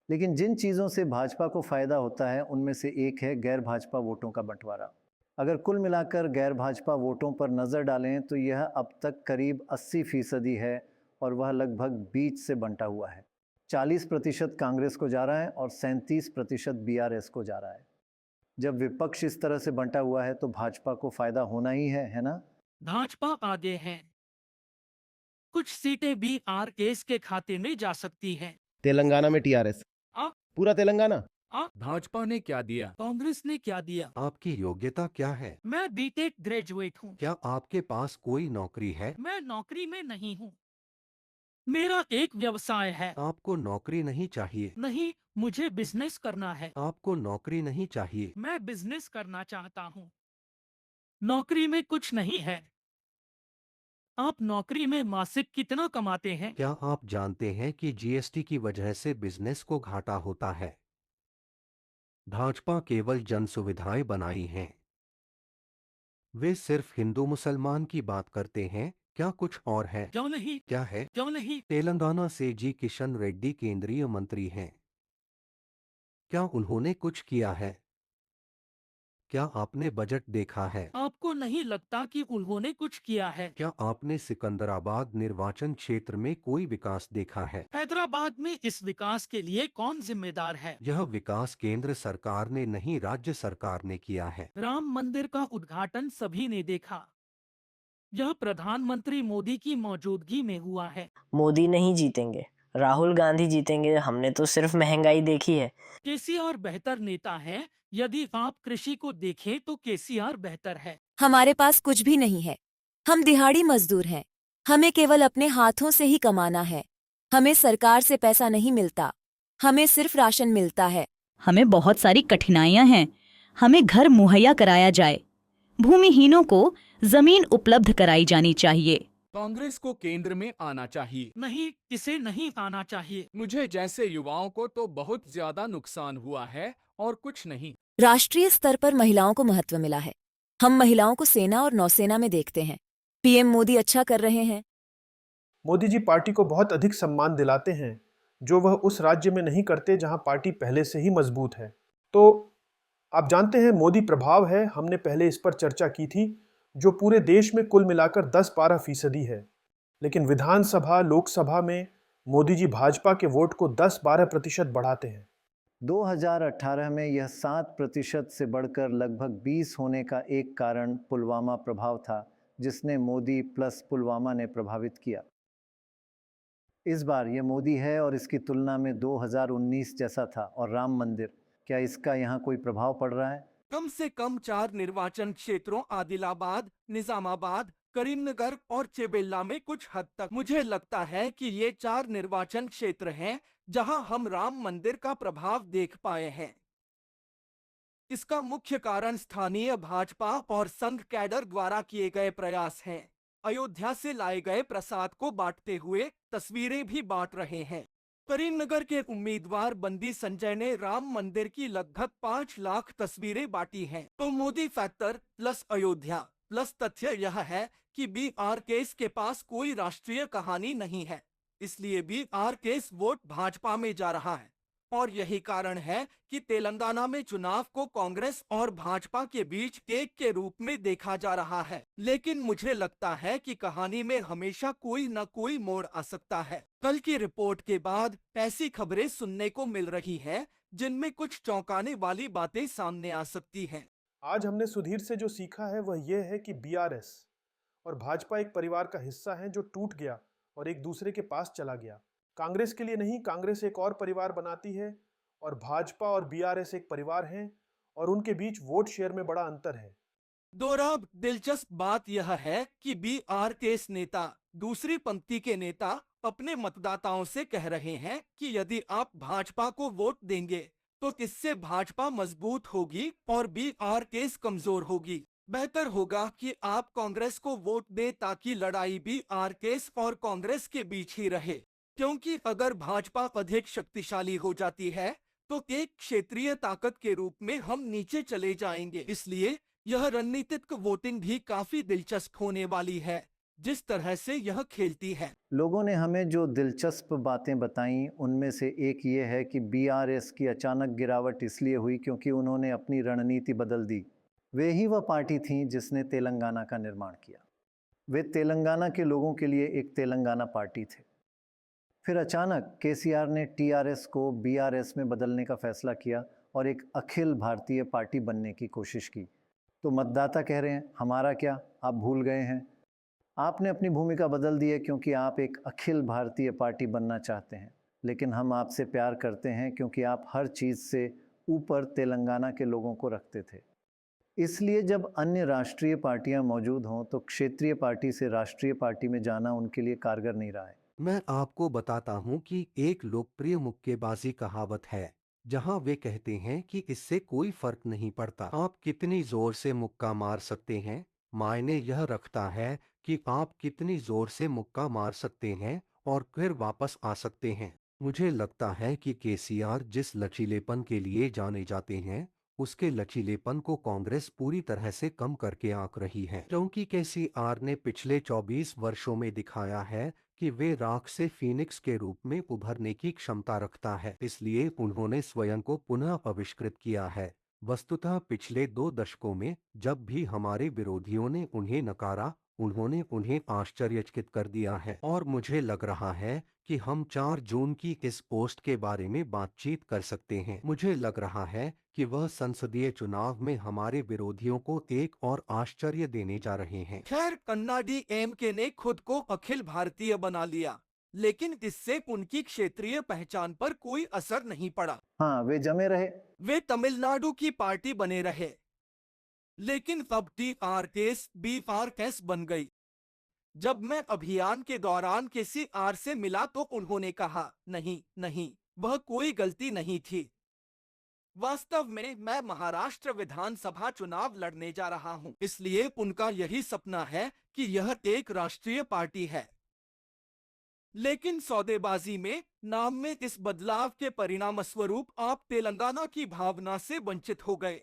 लेकिन जिन चीज़ों से भाजपा को फ़ायदा होता है उनमें से एक है गैर भाजपा वोटों का बंटवारा। अगर कुल मिलाकर गैर भाजपा वोटों पर नज़र डालें तो यह अब तक करीब 80% है और वह लगभग बीच से बंटा हुआ है। 40% कांग्रेस को जा रहा है और 37% बीआरएस को जा रहा है। जब विपक्ष इस तरह से बंटा हुआ है तो भाजपा को फायदा होना ही है ना? भाजपा आगे है। कुछ सीटें बीआरएस के खाते में जा सकती हैं। तेलंगाना में टीआरएस, आ? पूरा तेलंगाना। भाजपा ने क्या दिया? कांग्रेस ने क्या दिया? आपकी योग्यता क्या है? मैं बीटेक ग्रेजुएट हूँ। क्या आपके पास कोई नौकरी है? मैं नौकरी में नहीं हूँ। मेरा एक व्यवसाय है। आपको नौकरी नहीं चाहिए। नहीं, मुझे बिजनेस करना है। आपको नौकरी नहीं चाहिए। मैं बिजनेस करना चाहता हूँ। नौकरी में कुछ नहीं है। आप नौकरी में मासिक कितना कमाते हैं? क्या आप जानते हैं कि जीएसटी की वजह से बिजनेस को घाटा होता है? भाजपा केवल जन सुविधाएं बनाई हैं। वे सिर्फ हिंदू मुसलमान की बात करते हैं। क्या कुछ और है? क्यों नहीं? क्या है? क्यों नहीं? तेलंगाना से जी किशन रेड्डी केंद्रीय मंत्री हैं। क्या उन्होंने कुछ किया है? क्या आपने बजट देखा है? आपको नहीं लगता कि उन्होंने कुछ किया है? क्या आपने सिकंदराबाद निर्वाचन क्षेत्र में कोई विकास देखा है? हैदराबाद में इस विकास के लिए कौन जिम्मेदार है? यह विकास केंद्र सरकार ने नहीं, राज्य सरकार ने किया है। राम मंदिर का उद्घाटन सभी ने देखा। यह प्रधानमंत्री मोदी की मौजूदगी में हुआ है। मोदी नहीं जीतेंगे, राहुल गांधी जीतेंगे। हमने तो सिर्फ महंगाई देखी है। केसीआर बेहतर नेता है। यदि आप कृषि को देखें तो केसीआर बेहतर है। हमारे पास कुछ भी नहीं है। हम दिहाड़ी मजदूर हैं। हमें केवल अपने हाथों से ही कमाना है। हमें सरकार से पैसा नहीं मिलता। हमें सिर्फ राशन मिलता है। हमें बहुत सारी कठिनाइयां हैं। हमें घर मुहैया कराया जाए। भूमिहीनों को जमीन उपलब्ध कराई जानी चाहिए। कांग्रेस को केंद्र में आना चाहिए। नहीं, इसे नहीं आना चाहिए। मुझे जैसे युवाओं को तो बहुत ज्यादा नुकसान हुआ है और कुछ नहीं। राष्ट्रीय स्तर पर महिलाओं को महत्व मिला है। हम महिलाओं को सेना और नौसेना में देखते हैं। पीएम मोदी अच्छा कर रहे हैं। मोदी जी पार्टी को बहुत अधिक सम्मान दिलाते हैं, जो वह उस राज्य में नहीं करते जहां पार्टी पहले से ही मजबूत है। तो आप जानते हैं मोदी प्रभाव है, हमने पहले इस पर चर्चा की थी, जो पूरे देश में कुल मिलाकर 10-12% है। लेकिन विधानसभा लोकसभा में मोदी जी भाजपा के वोट को 10-12% बढ़ाते हैं। 2018 में यह 7% से बढ़कर लगभग 20 होने का एक कारण पुलवामा प्रभाव था, जिसने मोदी प्लस पुलवामा ने प्रभावित किया। इस बार यह मोदी है और इसकी तुलना में 2019 जैसा था। और राम मंदिर, क्या इसका यहाँ कोई प्रभाव पड़ रहा है? कम से कम 4 निर्वाचन क्षेत्रों आदिलाबाद, निजामाबाद, करीमनगर और चेबेल्ला में कुछ हद तक मुझे लगता है कि ये 4 निर्वाचन क्षेत्र हैं जहां हम राम मंदिर का प्रभाव देख पाए हैं। इसका मुख्य कारण स्थानीय भाजपा और संघ कैडर द्वारा किए गए प्रयास हैं। अयोध्या से लाए गए प्रसाद को बांटते हुए तस्वीरें भी बांट रहे हैं। करीमनगर के उम्मीदवार बंदी संजय ने राम मंदिर की लगभग 5 लाख तस्वीरें बांटी हैं। तो Modi factor plus Ayodhya plus तथ्य यह है कि BRKS के पास कोई राष्ट्रीय कहानी नहीं है, इसलिए BRKS वोट भाजपा में जा रहा है। और यही कारण है कि तेलंगाना में चुनाव को कांग्रेस और भाजपा के बीच केक के रूप में देखा जा रहा है। लेकिन मुझे लगता है कि कहानी में हमेशा कोई न कोई मोड़ आ सकता है। कल की रिपोर्ट के बाद ऐसी खबरें सुनने को मिल रही हैं जिनमें कुछ चौंकाने वाली बातें सामने आ सकती हैं। आज हमने सुधीर से जो सीखा है वह यह है कि BRS और भाजपा एक परिवार का हिस्सा है जो टूट गया और एक दूसरे के पास चला गया। कांग्रेस के लिए नहीं, कांग्रेस एक और परिवार बनाती है और भाजपा और BRS एक परिवार हैं और उनके बीच वोट शेयर में बड़ा अंतर है। दोहराब दिलचस्प बात यह है कि BRKS नेता, दूसरी पंक्ति के नेता अपने मतदाताओं से कह रहे हैं कि यदि आप भाजपा को वोट देंगे तो इससे भाजपा मजबूत होगी और BRKS कमजोर होगी। बेहतर होगा कि आप कांग्रेस को वोट दें ताकि लड़ाई BRKS और कांग्रेस के बीच ही रहे, क्योंकि अगर भाजपा अधिक शक्तिशाली हो जाती है तो एक क्षेत्रीय ताकत के रूप में हम नीचे चले जाएंगे। इसलिए यह रणनीतिक वोटिंग भी काफी दिलचस्प होने वाली है जिस तरह से यह खेलती है। लोगों ने हमें जो दिलचस्प बातें बताईं उनमें से एक ये है कि BRS की अचानक गिरावट इसलिए हुई क्योंकि उन्होंने अपनी रणनीति बदल दी। वे ही वह पार्टी थी जिसने तेलंगाना का निर्माण किया। वे तेलंगाना के लोगों के लिए एक तेलंगाना पार्टी थे। फिर अचानक KCR ने TRS को BRS में बदलने का फैसला किया और एक अखिल भारतीय पार्टी बनने की कोशिश की। तो मतदाता कह रहे हैं हमारा क्या, आप भूल गए हैं। आपने अपनी भूमिका बदल दी है क्योंकि आप एक अखिल भारतीय पार्टी बनना चाहते हैं, लेकिन हम आपसे प्यार करते हैं क्योंकि आप हर चीज़ से ऊपर तेलंगाना के लोगों को रखते थे। इसलिए जब अन्य राष्ट्रीय पार्टियां मौजूद हों तो क्षेत्रीय पार्टी से राष्ट्रीय पार्टी में जाना उनके लिए कारगर नहीं रहा है। मैं आपको बताता हूं कि एक लोकप्रिय मुक्केबाजी कहावत है जहां वे कहते हैं कि इससे कोई फर्क नहीं पड़ता आप कितनी जोर से मुक्का मार सकते हैं, मायने यह रखता है कि आप कितनी जोर से मुक्का मार सकते हैं और फिर वापस आ सकते हैं। मुझे लगता है कि KCR जिस लचीलेपन के लिए जाने जाते हैं उसके लचीलेपन को कांग्रेस पूरी तरह से कम करके आंक रही है, क्योंकि KCR ने पिछले 24 वर्षों में दिखाया है कि वे राख से फीनिक्स के रूप में उभरने की क्षमता रखता है। इसलिए उन्होंने स्वयं को पुनः आविष्कृत किया है। वस्तुतः पिछले 2 दशकों में जब भी हमारे विरोधियों ने उन्हें नकारा, उन्होंने उन्हें आश्चर्यचकित कर दिया है। और मुझे लग रहा है कि हम 4 जून की इस पोस्ट के बारे में बातचीत कर सकते हैं। मुझे लग रहा है कि वह संसदीय चुनाव में हमारे विरोधियों को एक और आश्चर्य देने जा रहे हैं। खैर, कन्नाडी MK ने खुद को अखिल भारतीय बना लिया, लेकिन इससे उनकी क्षेत्रीय पहचान पर कोई असर नहीं पड़ा। हाँ, वे जमे रहे। वे तमिलनाडु की पार्टी बने रहे, लेकिन अब TRS BRKS बन गई। जब मैं अभियान के दौरान KCR से मिला तो उन्होंने कहा नहीं नहीं, वह कोई गलती नहीं थी। वास्तव में मैं महाराष्ट्र विधानसभा चुनाव लड़ने जा रहा हूं, इसलिए उनका यही सपना है कि यह एक राष्ट्रीय पार्टी है। लेकिन सौदेबाजी में, नाम में इस बदलाव के परिणाम स्वरूप आप तेलंगाना की भावना से वंचित हो गए।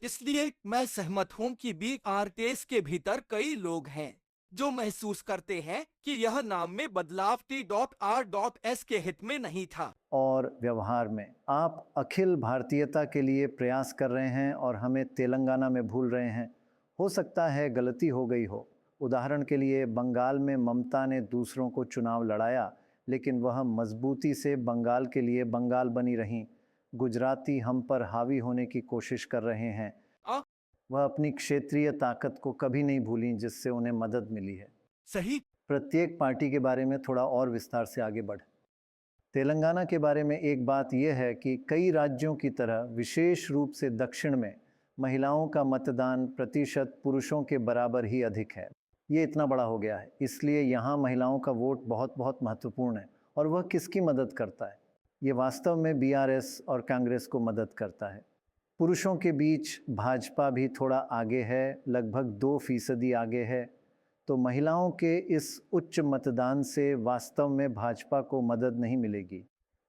इसलिए मैं सहमत हूं कि BRKS के भीतर कई लोग हैं जो महसूस करते हैं कि यह नाम में बदलाव T.R.S के हित में नहीं था। और व्यवहार में आप अखिल भारतीयता के लिए प्रयास कर रहे हैं और हमें तेलंगाना में भूल रहे हैं। हो सकता है गलती हो गई हो। उदाहरण के लिए बंगाल में ममता ने दूसरों को चुनाव लड़ाया, लेकिन वह मजबूती से बंगाल के लिए बंगाल बनी रहीं। गुजराती हम पर हावी होने की कोशिश कर रहे हैं। वह अपनी क्षेत्रीय ताकत को कभी नहीं भूली जिससे उन्हें मदद मिली है। सही। प्रत्येक पार्टी के बारे में थोड़ा और विस्तार से आगे बढ़। तेलंगाना के बारे में एक बात यह है कि कई राज्यों की तरह विशेष रूप से दक्षिण में महिलाओं का मतदान प्रतिशत पुरुषों के बराबर ही अधिक है। ये इतना बड़ा हो गया है, इसलिए यहाँ महिलाओं का वोट बहुत बहुत महत्वपूर्ण है। और वह किसकी मदद करता है? ये वास्तव में BRS और कांग्रेस को मदद करता है। पुरुषों के बीच भाजपा भी थोड़ा आगे है, लगभग 2% आगे है। तो महिलाओं के इस उच्च मतदान से वास्तव में भाजपा को मदद नहीं मिलेगी।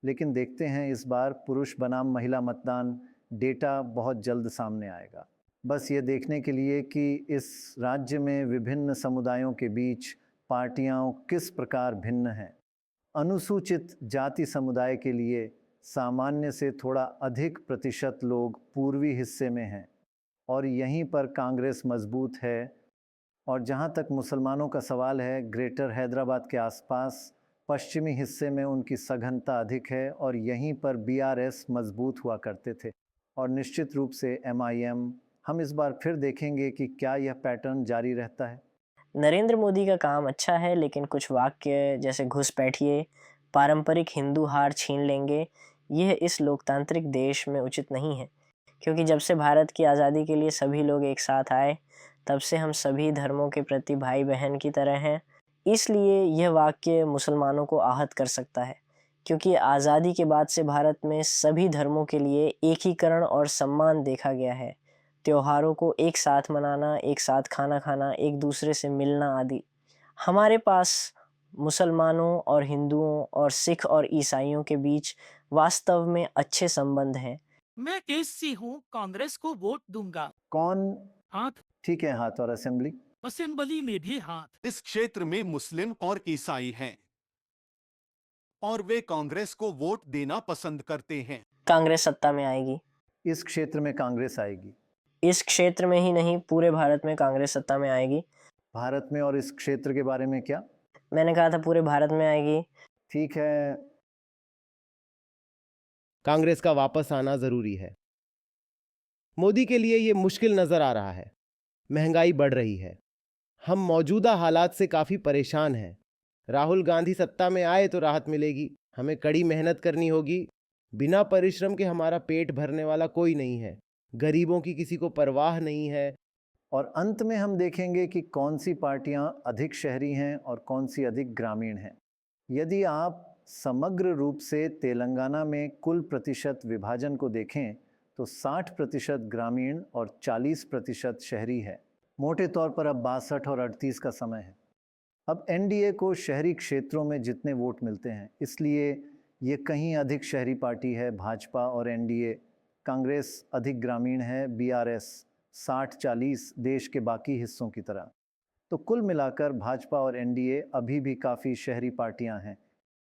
लेकिन देखते हैं इस बार पुरुष बनाम महिला मतदान डेटा बहुत जल्द सामने आएगा। बस ये देखने के लिए कि इस राज्य में विभिन्न समुदायों के बीच पार्टियां किस प्रकार भिन्न हैं। अनुसूचित जाति समुदाय के लिए सामान्य से थोड़ा अधिक प्रतिशत लोग पूर्वी हिस्से में हैं और यहीं पर कांग्रेस मजबूत है। और जहाँ तक मुसलमानों का सवाल है, ग्रेटर हैदराबाद के आसपास पश्चिमी हिस्से में उनकी सघनता अधिक है और यहीं पर बीआरएस मजबूत हुआ करते थे। और निश्चित रूप से एमआईएम। हम इस बार फिर देखेंगे कि क्या यह पैटर्न जारी रहता है। नरेंद्र मोदी का काम अच्छा है, लेकिन कुछ वाक्य जैसे घुसपैठिए, पारंपरिक हिंदू हार छीन लेंगे, यह इस लोकतांत्रिक देश में उचित नहीं है। क्योंकि जब से भारत की आज़ादी के लिए सभी लोग एक साथ आए, तब से हम सभी धर्मों के प्रति भाई बहन की तरह हैं। इसलिए यह वाक्य मुसलमानों को आहत कर सकता है, क्योंकि आज़ादी के बाद से भारत में सभी धर्मों के लिए एकीकरण और सम्मान देखा गया है। त्योहारों को एक साथ मनाना, एक साथ खाना खाना, एक दूसरे से मिलना आदि। हमारे पास मुसलमानों और हिंदुओं और सिख और ईसाइयों के बीच वास्तव में अच्छे संबंध हैं। मैं केसी हूँ, कांग्रेस को वोट दूंगा। कौन? हाथ। ठीक है, हाथ। और असेंबली? असेंबली में भी हाथ। इस क्षेत्र में मुस्लिम और ईसाई हैं और वे कांग्रेस को वोट देना पसंद करते हैं। कांग्रेस सत्ता में आएगी। इस क्षेत्र में कांग्रेस आएगी। इस क्षेत्र में ही नहीं, पूरे भारत में कांग्रेस सत्ता में आएगी। भारत में? और इस क्षेत्र के बारे में क्या? मैंने कहा था पूरे भारत में आएगी। ठीक है। कांग्रेस का वापस आना जरूरी है। मोदी के लिए ये मुश्किल नजर आ रहा है। महंगाई बढ़ रही है। हम मौजूदा हालात से काफी परेशान हैं। राहुल गांधी सत्ता में आए तो राहत मिलेगी। हमें कड़ी मेहनत करनी होगी। बिना परिश्रम के हमारा पेट भरने वाला कोई नहीं है। गरीबों की किसी को परवाह नहीं है। और अंत में हम देखेंगे कि कौन सी पार्टियां अधिक शहरी हैं और कौन सी अधिक ग्रामीण हैं। यदि आप समग्र रूप से तेलंगाना में कुल प्रतिशत विभाजन को देखें तो 60% ग्रामीण और 40% शहरी है। मोटे तौर पर अब 62 और 38 का समय है। अब एनडीए को शहरी क्षेत्रों में जितने वोट मिलते हैं, इसलिए ये कहीं अधिक शहरी पार्टी है भाजपा और एनडीए। कांग्रेस अधिक ग्रामीण है, बीआरएस 60-40 देश के बाकी हिस्सों की तरह। तो कुल मिलाकर भाजपा और एनडीए अभी भी काफ़ी शहरी पार्टियां हैं।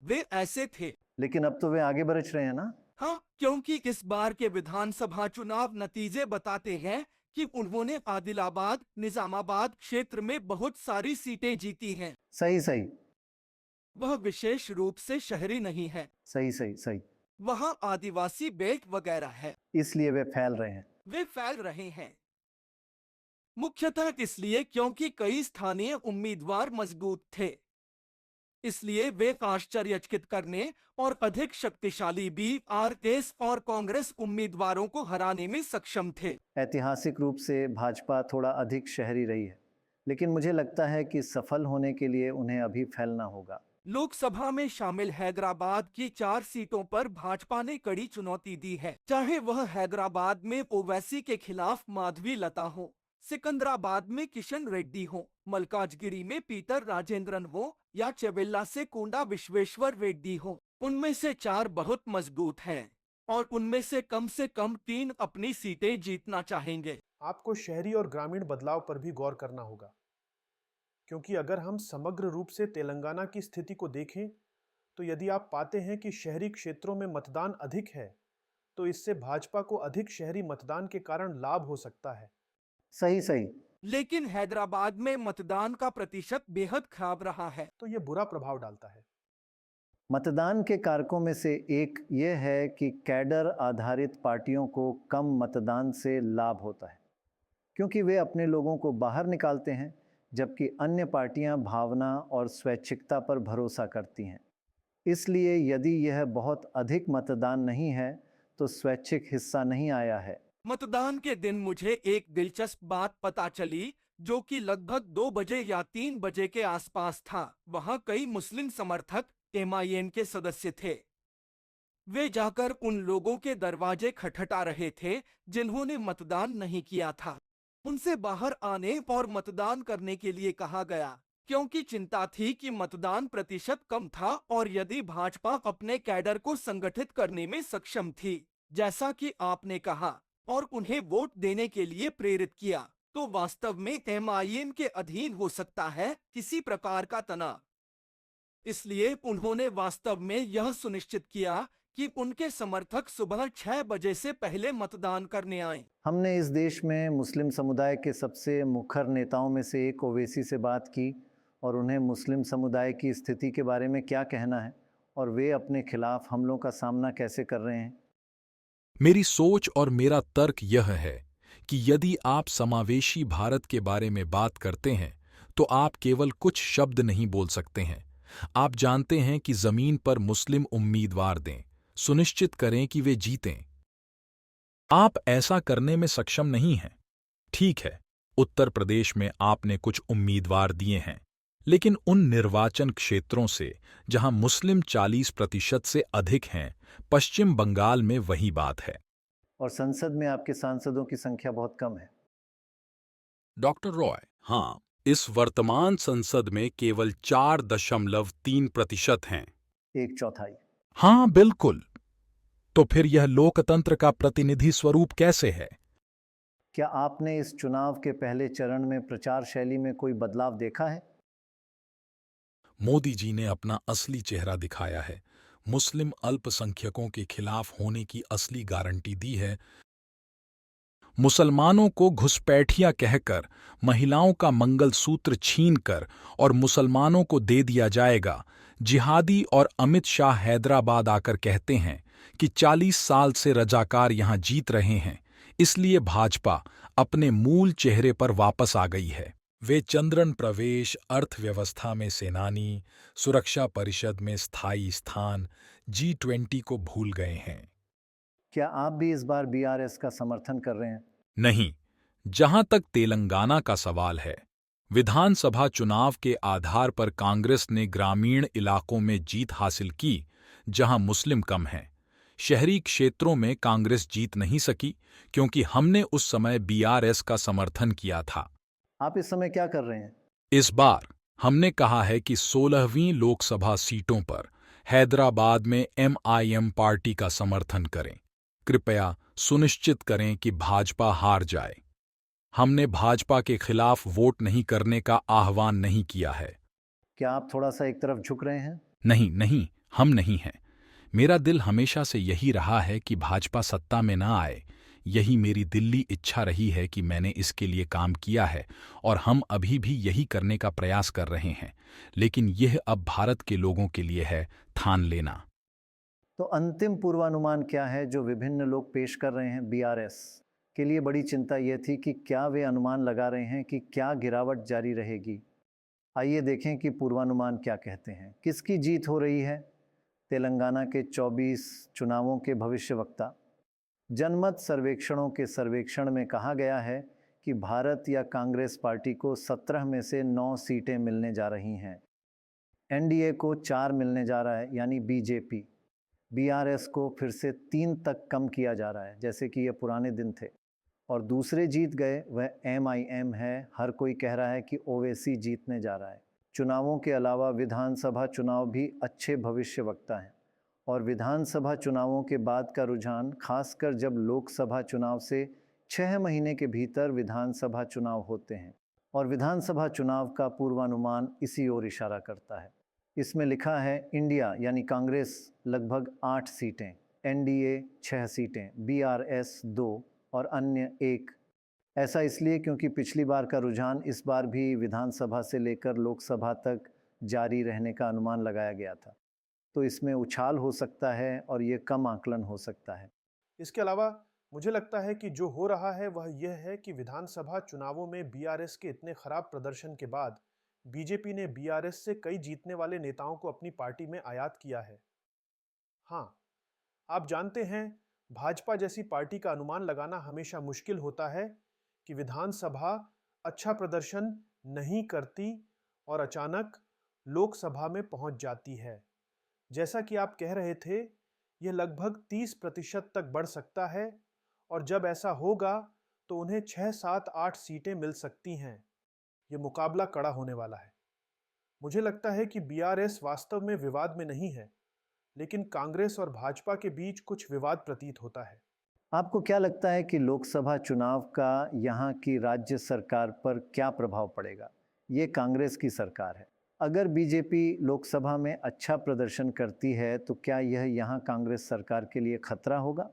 वे ऐसे थे, लेकिन अब तो वे आगे बढ़ रहे हैं ना। हाँ, क्योंकि इस बार के विधानसभा चुनाव नतीजे बताते हैं कि उन्होंने आदिलाबाद, निजामाबाद क्षेत्र में बहुत सारी सीटें जीती हैं। सही सही। वह विशेष रूप से शहरी नहीं है। सही सही सही। वहाँ आदिवासी बेल्ट वगैरह है, इसलिए वे फैल रहे हैं। वे फैल रहे हैं मुख्यतः इसलिए क्योंकि कई स्थानीय उम्मीदवार मजबूत थे। इसलिए वे आश्चर्यचकित करने और अधिक शक्तिशाली बीआरएस और कांग्रेस उम्मीदवारों को हराने में सक्षम थे। ऐतिहासिक रूप से भाजपा थोड़ा अधिक शहरी रही है, लेकिन मुझे लगता है कि सफल होने के लिए उन्हें अभी फैलना होगा। लोकसभा में शामिल हैदराबाद की 4 सीटों पर भाजपा ने कड़ी चुनौती दी है, चाहे वह हैदराबाद में ओवैसी के खिलाफ माधवी लता हो, सिकंदराबाद में किशन रेड्डी हो, मल्काजगिरी में पीटर राजेंद्रन हो या चेवेल्ला से कोंडा विश्वेश्वर रेड्डी हो। उनमें से 4 बहुत मजबूत हैं और उनमें से कम 3 अपनी सीटें जीतना चाहेंगे। आपको शहरी और ग्रामीण बदलाव पर भी गौर करना होगा, क्योंकि अगर हम समग्र रूप से तेलंगाना की स्थिति को देखें तो यदि आप पाते हैं कि शहरी क्षेत्रों में मतदान अधिक है, तो इससे भाजपा को अधिक शहरी मतदान के कारण लाभ हो सकता है। सही सही। लेकिन हैदराबाद में मतदान का प्रतिशत बेहद खराब रहा है, तो ये बुरा प्रभाव डालता है। मतदान के कारकों में से एक यह है कि कैडर आधारित पार्टियों को कम मतदान से लाभ होता है, क्योंकि वे अपने लोगों को बाहर निकालते हैं, जबकि अन्य पार्टियां भावना और स्वैच्छिकता पर भरोसा करती हैं। इसलिए यदि यह बहुत अधिक मतदान नहीं है तो स्वैच्छिक हिस्सा नहीं आया है। मतदान के दिन मुझे एक दिलचस्प बात पता चली, जो कि लगभग 2 बजे या 3 बजे के आसपास था। वहां कई मुस्लिम समर्थक एमआईएम के सदस्य थे। वे जाकर उन लोगों के दरवाजे खटखटा रहे थे जिन्होंने मतदान नहीं किया था। उनसे बाहर आने और मतदान करने के लिए कहा गया, क्योंकि चिंता थी कि मतदान प्रतिशत कम था और यदि भाजपा अपने कैडर को संगठित करने में सक्षम थी, जैसा कि आपने कहा, और उन्हें वोट देने के लिए प्रेरित किया, तो वास्तव में एमआईएम के अधीन हो सकता है किसी प्रकार का तनाव। इसलिए उन्होंने वास्तव में यह सुनिश्चित किया कि उनके समर्थक सुबह 6 बजे से पहले मतदान करने आएं। हमने इस देश में मुस्लिम समुदाय के सबसे मुखर नेताओं में से एक ओवैसी से बात की और उन्हें मुस्लिम समुदाय की स्थिति के बारे में क्या कहना है और वे अपने खिलाफ हमलों का सामना कैसे कर रहे हैं। मेरी सोच और मेरा तर्क यह है कि यदि आप समावेशी भारत के बारे में बात करते हैं तो आप केवल कुछ शब्द नहीं बोल सकते हैं। आप जानते हैं कि जमीन पर मुस्लिम उम्मीदवार दें, सुनिश्चित करें कि वे जीतें। आप ऐसा करने में सक्षम नहीं हैं। ठीक है, उत्तर प्रदेश में आपने कुछ उम्मीदवार दिए हैं, लेकिन उन निर्वाचन क्षेत्रों से जहां मुस्लिम 40% से अधिक हैं, पश्चिम बंगाल में वही बात है। और संसद में आपके सांसदों की संख्या बहुत कम है। डॉक्टर रॉय, हाँ, इस वर्तमान संसद में केवल 4.3% हैं। 1/4। हाँ, बिल्कुल। तो फिर यह लोकतंत्र का प्रतिनिधि स्वरूप कैसे है? क्या आपने इस चुनाव के पहले चरण में प्रचार शैली में कोई बदलाव देखा है? मोदी जी ने अपना असली चेहरा दिखाया है, मुस्लिम अल्पसंख्यकों के खिलाफ होने की असली गारंटी दी है। मुसलमानों को घुसपैठिया कहकर महिलाओं का मंगलसूत्र छीनकर और मुसलमानों को दे दिया जाएगा। जिहादी और अमित शाह हैदराबाद आकर कहते हैं कि 40 साल से रजाकार यहां जीत रहे हैं, इसलिए भाजपा अपने मूल चेहरे पर वापस आ गई है। वे चंद्रन प्रवेश, अर्थव्यवस्था में सेनानी, सुरक्षा परिषद में स्थायी स्थान, G20 को भूल गए हैं। क्या आप भी इस बार बीआरएस का समर्थन कर रहे हैं? नहीं, जहां तक तेलंगाना का सवाल है, विधानसभा चुनाव के आधार पर कांग्रेस ने ग्रामीण इलाकों में जीत हासिल की, जहां मुस्लिम कम हैं। शहरी क्षेत्रों में कांग्रेस जीत नहीं सकी क्योंकि हमने उस समय बीआरएस का समर्थन किया था। आप इस समय क्या कर रहे हैं? इस बार हमने कहा है कि 16वीं लोकसभा सीटों पर हैदराबाद में एमआईएम पार्टी का समर्थन करें। कृपया सुनिश्चित करें कि भाजपा हार जाए। हमने भाजपा के खिलाफ वोट नहीं करने का आह्वान नहीं किया है। क्या आप थोड़ा सा एक तरफ झुक रहे हैं? नहीं नहीं, हम नहीं हैं। मेरा दिल हमेशा से यही रहा है कि भाजपा सत्ता में ना आए। यही मेरी दिल्ली इच्छा रही है कि मैंने इसके लिए काम किया है और हम अभी भी यही करने का प्रयास कर रहे हैं। लेकिन यह अब भारत के लोगों के लिए है ठान लेना। तो अंतिम पूर्वानुमान क्या है जो विभिन्न लोग पेश कर रहे हैं? बीआरएस के लिए बड़ी चिंता यह थी कि क्या वे अनुमान लगा रहे हैं कि क्या गिरावट जारी रहेगी। आइए देखें कि पूर्वानुमान क्या कहते हैं। किसकी जीत हो रही है? तेलंगाना के 24 चुनावों के भविष्यवक्ता। जनमत सर्वेक्षणों के सर्वेक्षण में कहा गया है कि भारत या कांग्रेस पार्टी को 17 में से 9 सीटें मिलने जा रही हैं। एनडीए को 4 मिलने जा रहा है, यानी बीजेपी। बीआरएस को फिर से 3 तक कम किया जा रहा है, जैसे कि ये पुराने दिन थे। और दूसरे जीत गए वह एमआईएम है। हर कोई कह रहा है कि ओवैसी जीतने जा रहा है। चुनावों के अलावा विधानसभा चुनाव भी अच्छे भविष्यवक्ता हैं और विधानसभा चुनावों के बाद का रुझान, खासकर जब लोकसभा चुनाव से 6 महीने के भीतर विधानसभा चुनाव होते हैं, और विधानसभा चुनाव का पूर्वानुमान इसी ओर इशारा करता है। इसमें लिखा है इंडिया यानी कांग्रेस लगभग 8 सीटें, एनडीए 6 सीटें, बीआरएस 2 और अन्य 1। ऐसा इसलिए क्योंकि पिछली बार का रुझान इस बार भी विधानसभा से लेकर लोकसभा तक जारी रहने का अनुमान लगाया गया था। तो इसमें उछाल हो सकता है और ये कम आकलन हो सकता है। इसके अलावा मुझे लगता है कि जो हो रहा है वह यह है कि विधानसभा चुनावों में बीआरएस के इतने खराब प्रदर्शन के बाद बीजेपी ने बीआरएस से कई जीतने वाले नेताओं को अपनी पार्टी में आयात किया है। हाँ, आप जानते हैं, भाजपा जैसी पार्टी का अनुमान लगाना हमेशा मुश्किल होता है कि विधानसभा अच्छा प्रदर्शन नहीं करती और अचानक लोकसभा में पहुंच जाती है। जैसा कि आप कह रहे थे, यह लगभग 30% तक बढ़ सकता है और जब ऐसा होगा तो उन्हें 6, 7, 8 सीटें मिल सकती हैं। यह मुकाबला कड़ा होने वाला है। मुझे लगता है कि बीआरएस वास्तव में विवाद में नहीं है, लेकिन कांग्रेस और भाजपा के बीच कुछ विवाद प्रतीत होता है। आपको क्या लगता है कि लोकसभा चुनाव का यहाँ की राज्य सरकार पर क्या प्रभाव पड़ेगा? ये कांग्रेस की सरकार है। अगर बीजेपी लोकसभा में अच्छा प्रदर्शन करती है तो क्या यह यहाँ कांग्रेस सरकार के लिए खतरा होगा?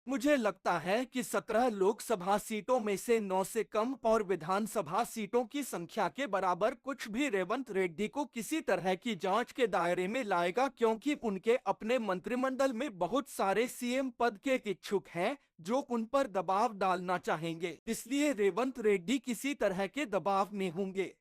मुझे लगता है कि 17 लोकसभा सीटों में से 9 से कम और विधानसभा सीटों की संख्या के बराबर कुछ भी रेवंत रेड्डी को किसी तरह की जांच के दायरे में लाएगा, क्योंकि उनके अपने मंत्रिमंडल में बहुत सारे सीएम पद के इच्छुक हैं जो उन पर दबाव डालना चाहेंगे। इसलिए रेवंत रेड्डी किसी तरह के दबाव में होंगे।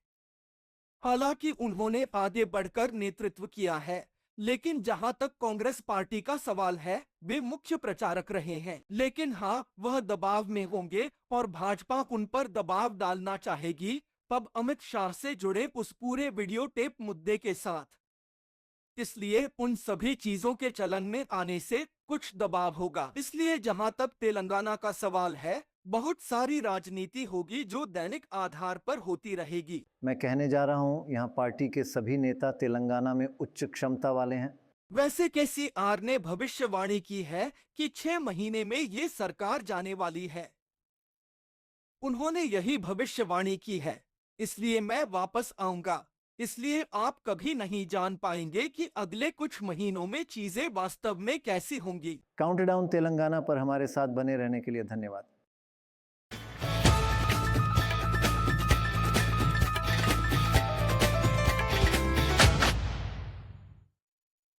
हालांकि उन्होंने आगे बढ़कर नेतृत्व किया है, लेकिन जहां तक कांग्रेस पार्टी का सवाल है, वे मुख्य प्रचारक रहे हैं। लेकिन हाँ, वह दबाव में होंगे और भाजपा उन पर दबाव डालना चाहेगी, पब अमित शाह से जुड़े उस पूरे वीडियो टेप मुद्दे के साथ। इसलिए उन सभी चीजों के चलन में आने से कुछ दबाव होगा। इसलिए जहां तक तेलंगाना का सवाल है, बहुत सारी राजनीति होगी जो दैनिक आधार पर होती रहेगी। मैं कहने जा रहा हूँ, यहाँ पार्टी के सभी नेता तेलंगाना में उच्च क्षमता वाले हैं। वैसे केसीआर ने भविष्यवाणी की है कि 6 महीने में ये सरकार जाने वाली है। उन्होंने यही भविष्यवाणी की है, इसलिए मैं वापस आऊंगा। इसलिए आप कभी नहीं जान पाएंगे कि अगले कुछ महीनों में चीजें वास्तव में कैसी होंगी। काउंटडाउन तेलंगाना पर हमारे साथ बने रहने के लिए धन्यवाद।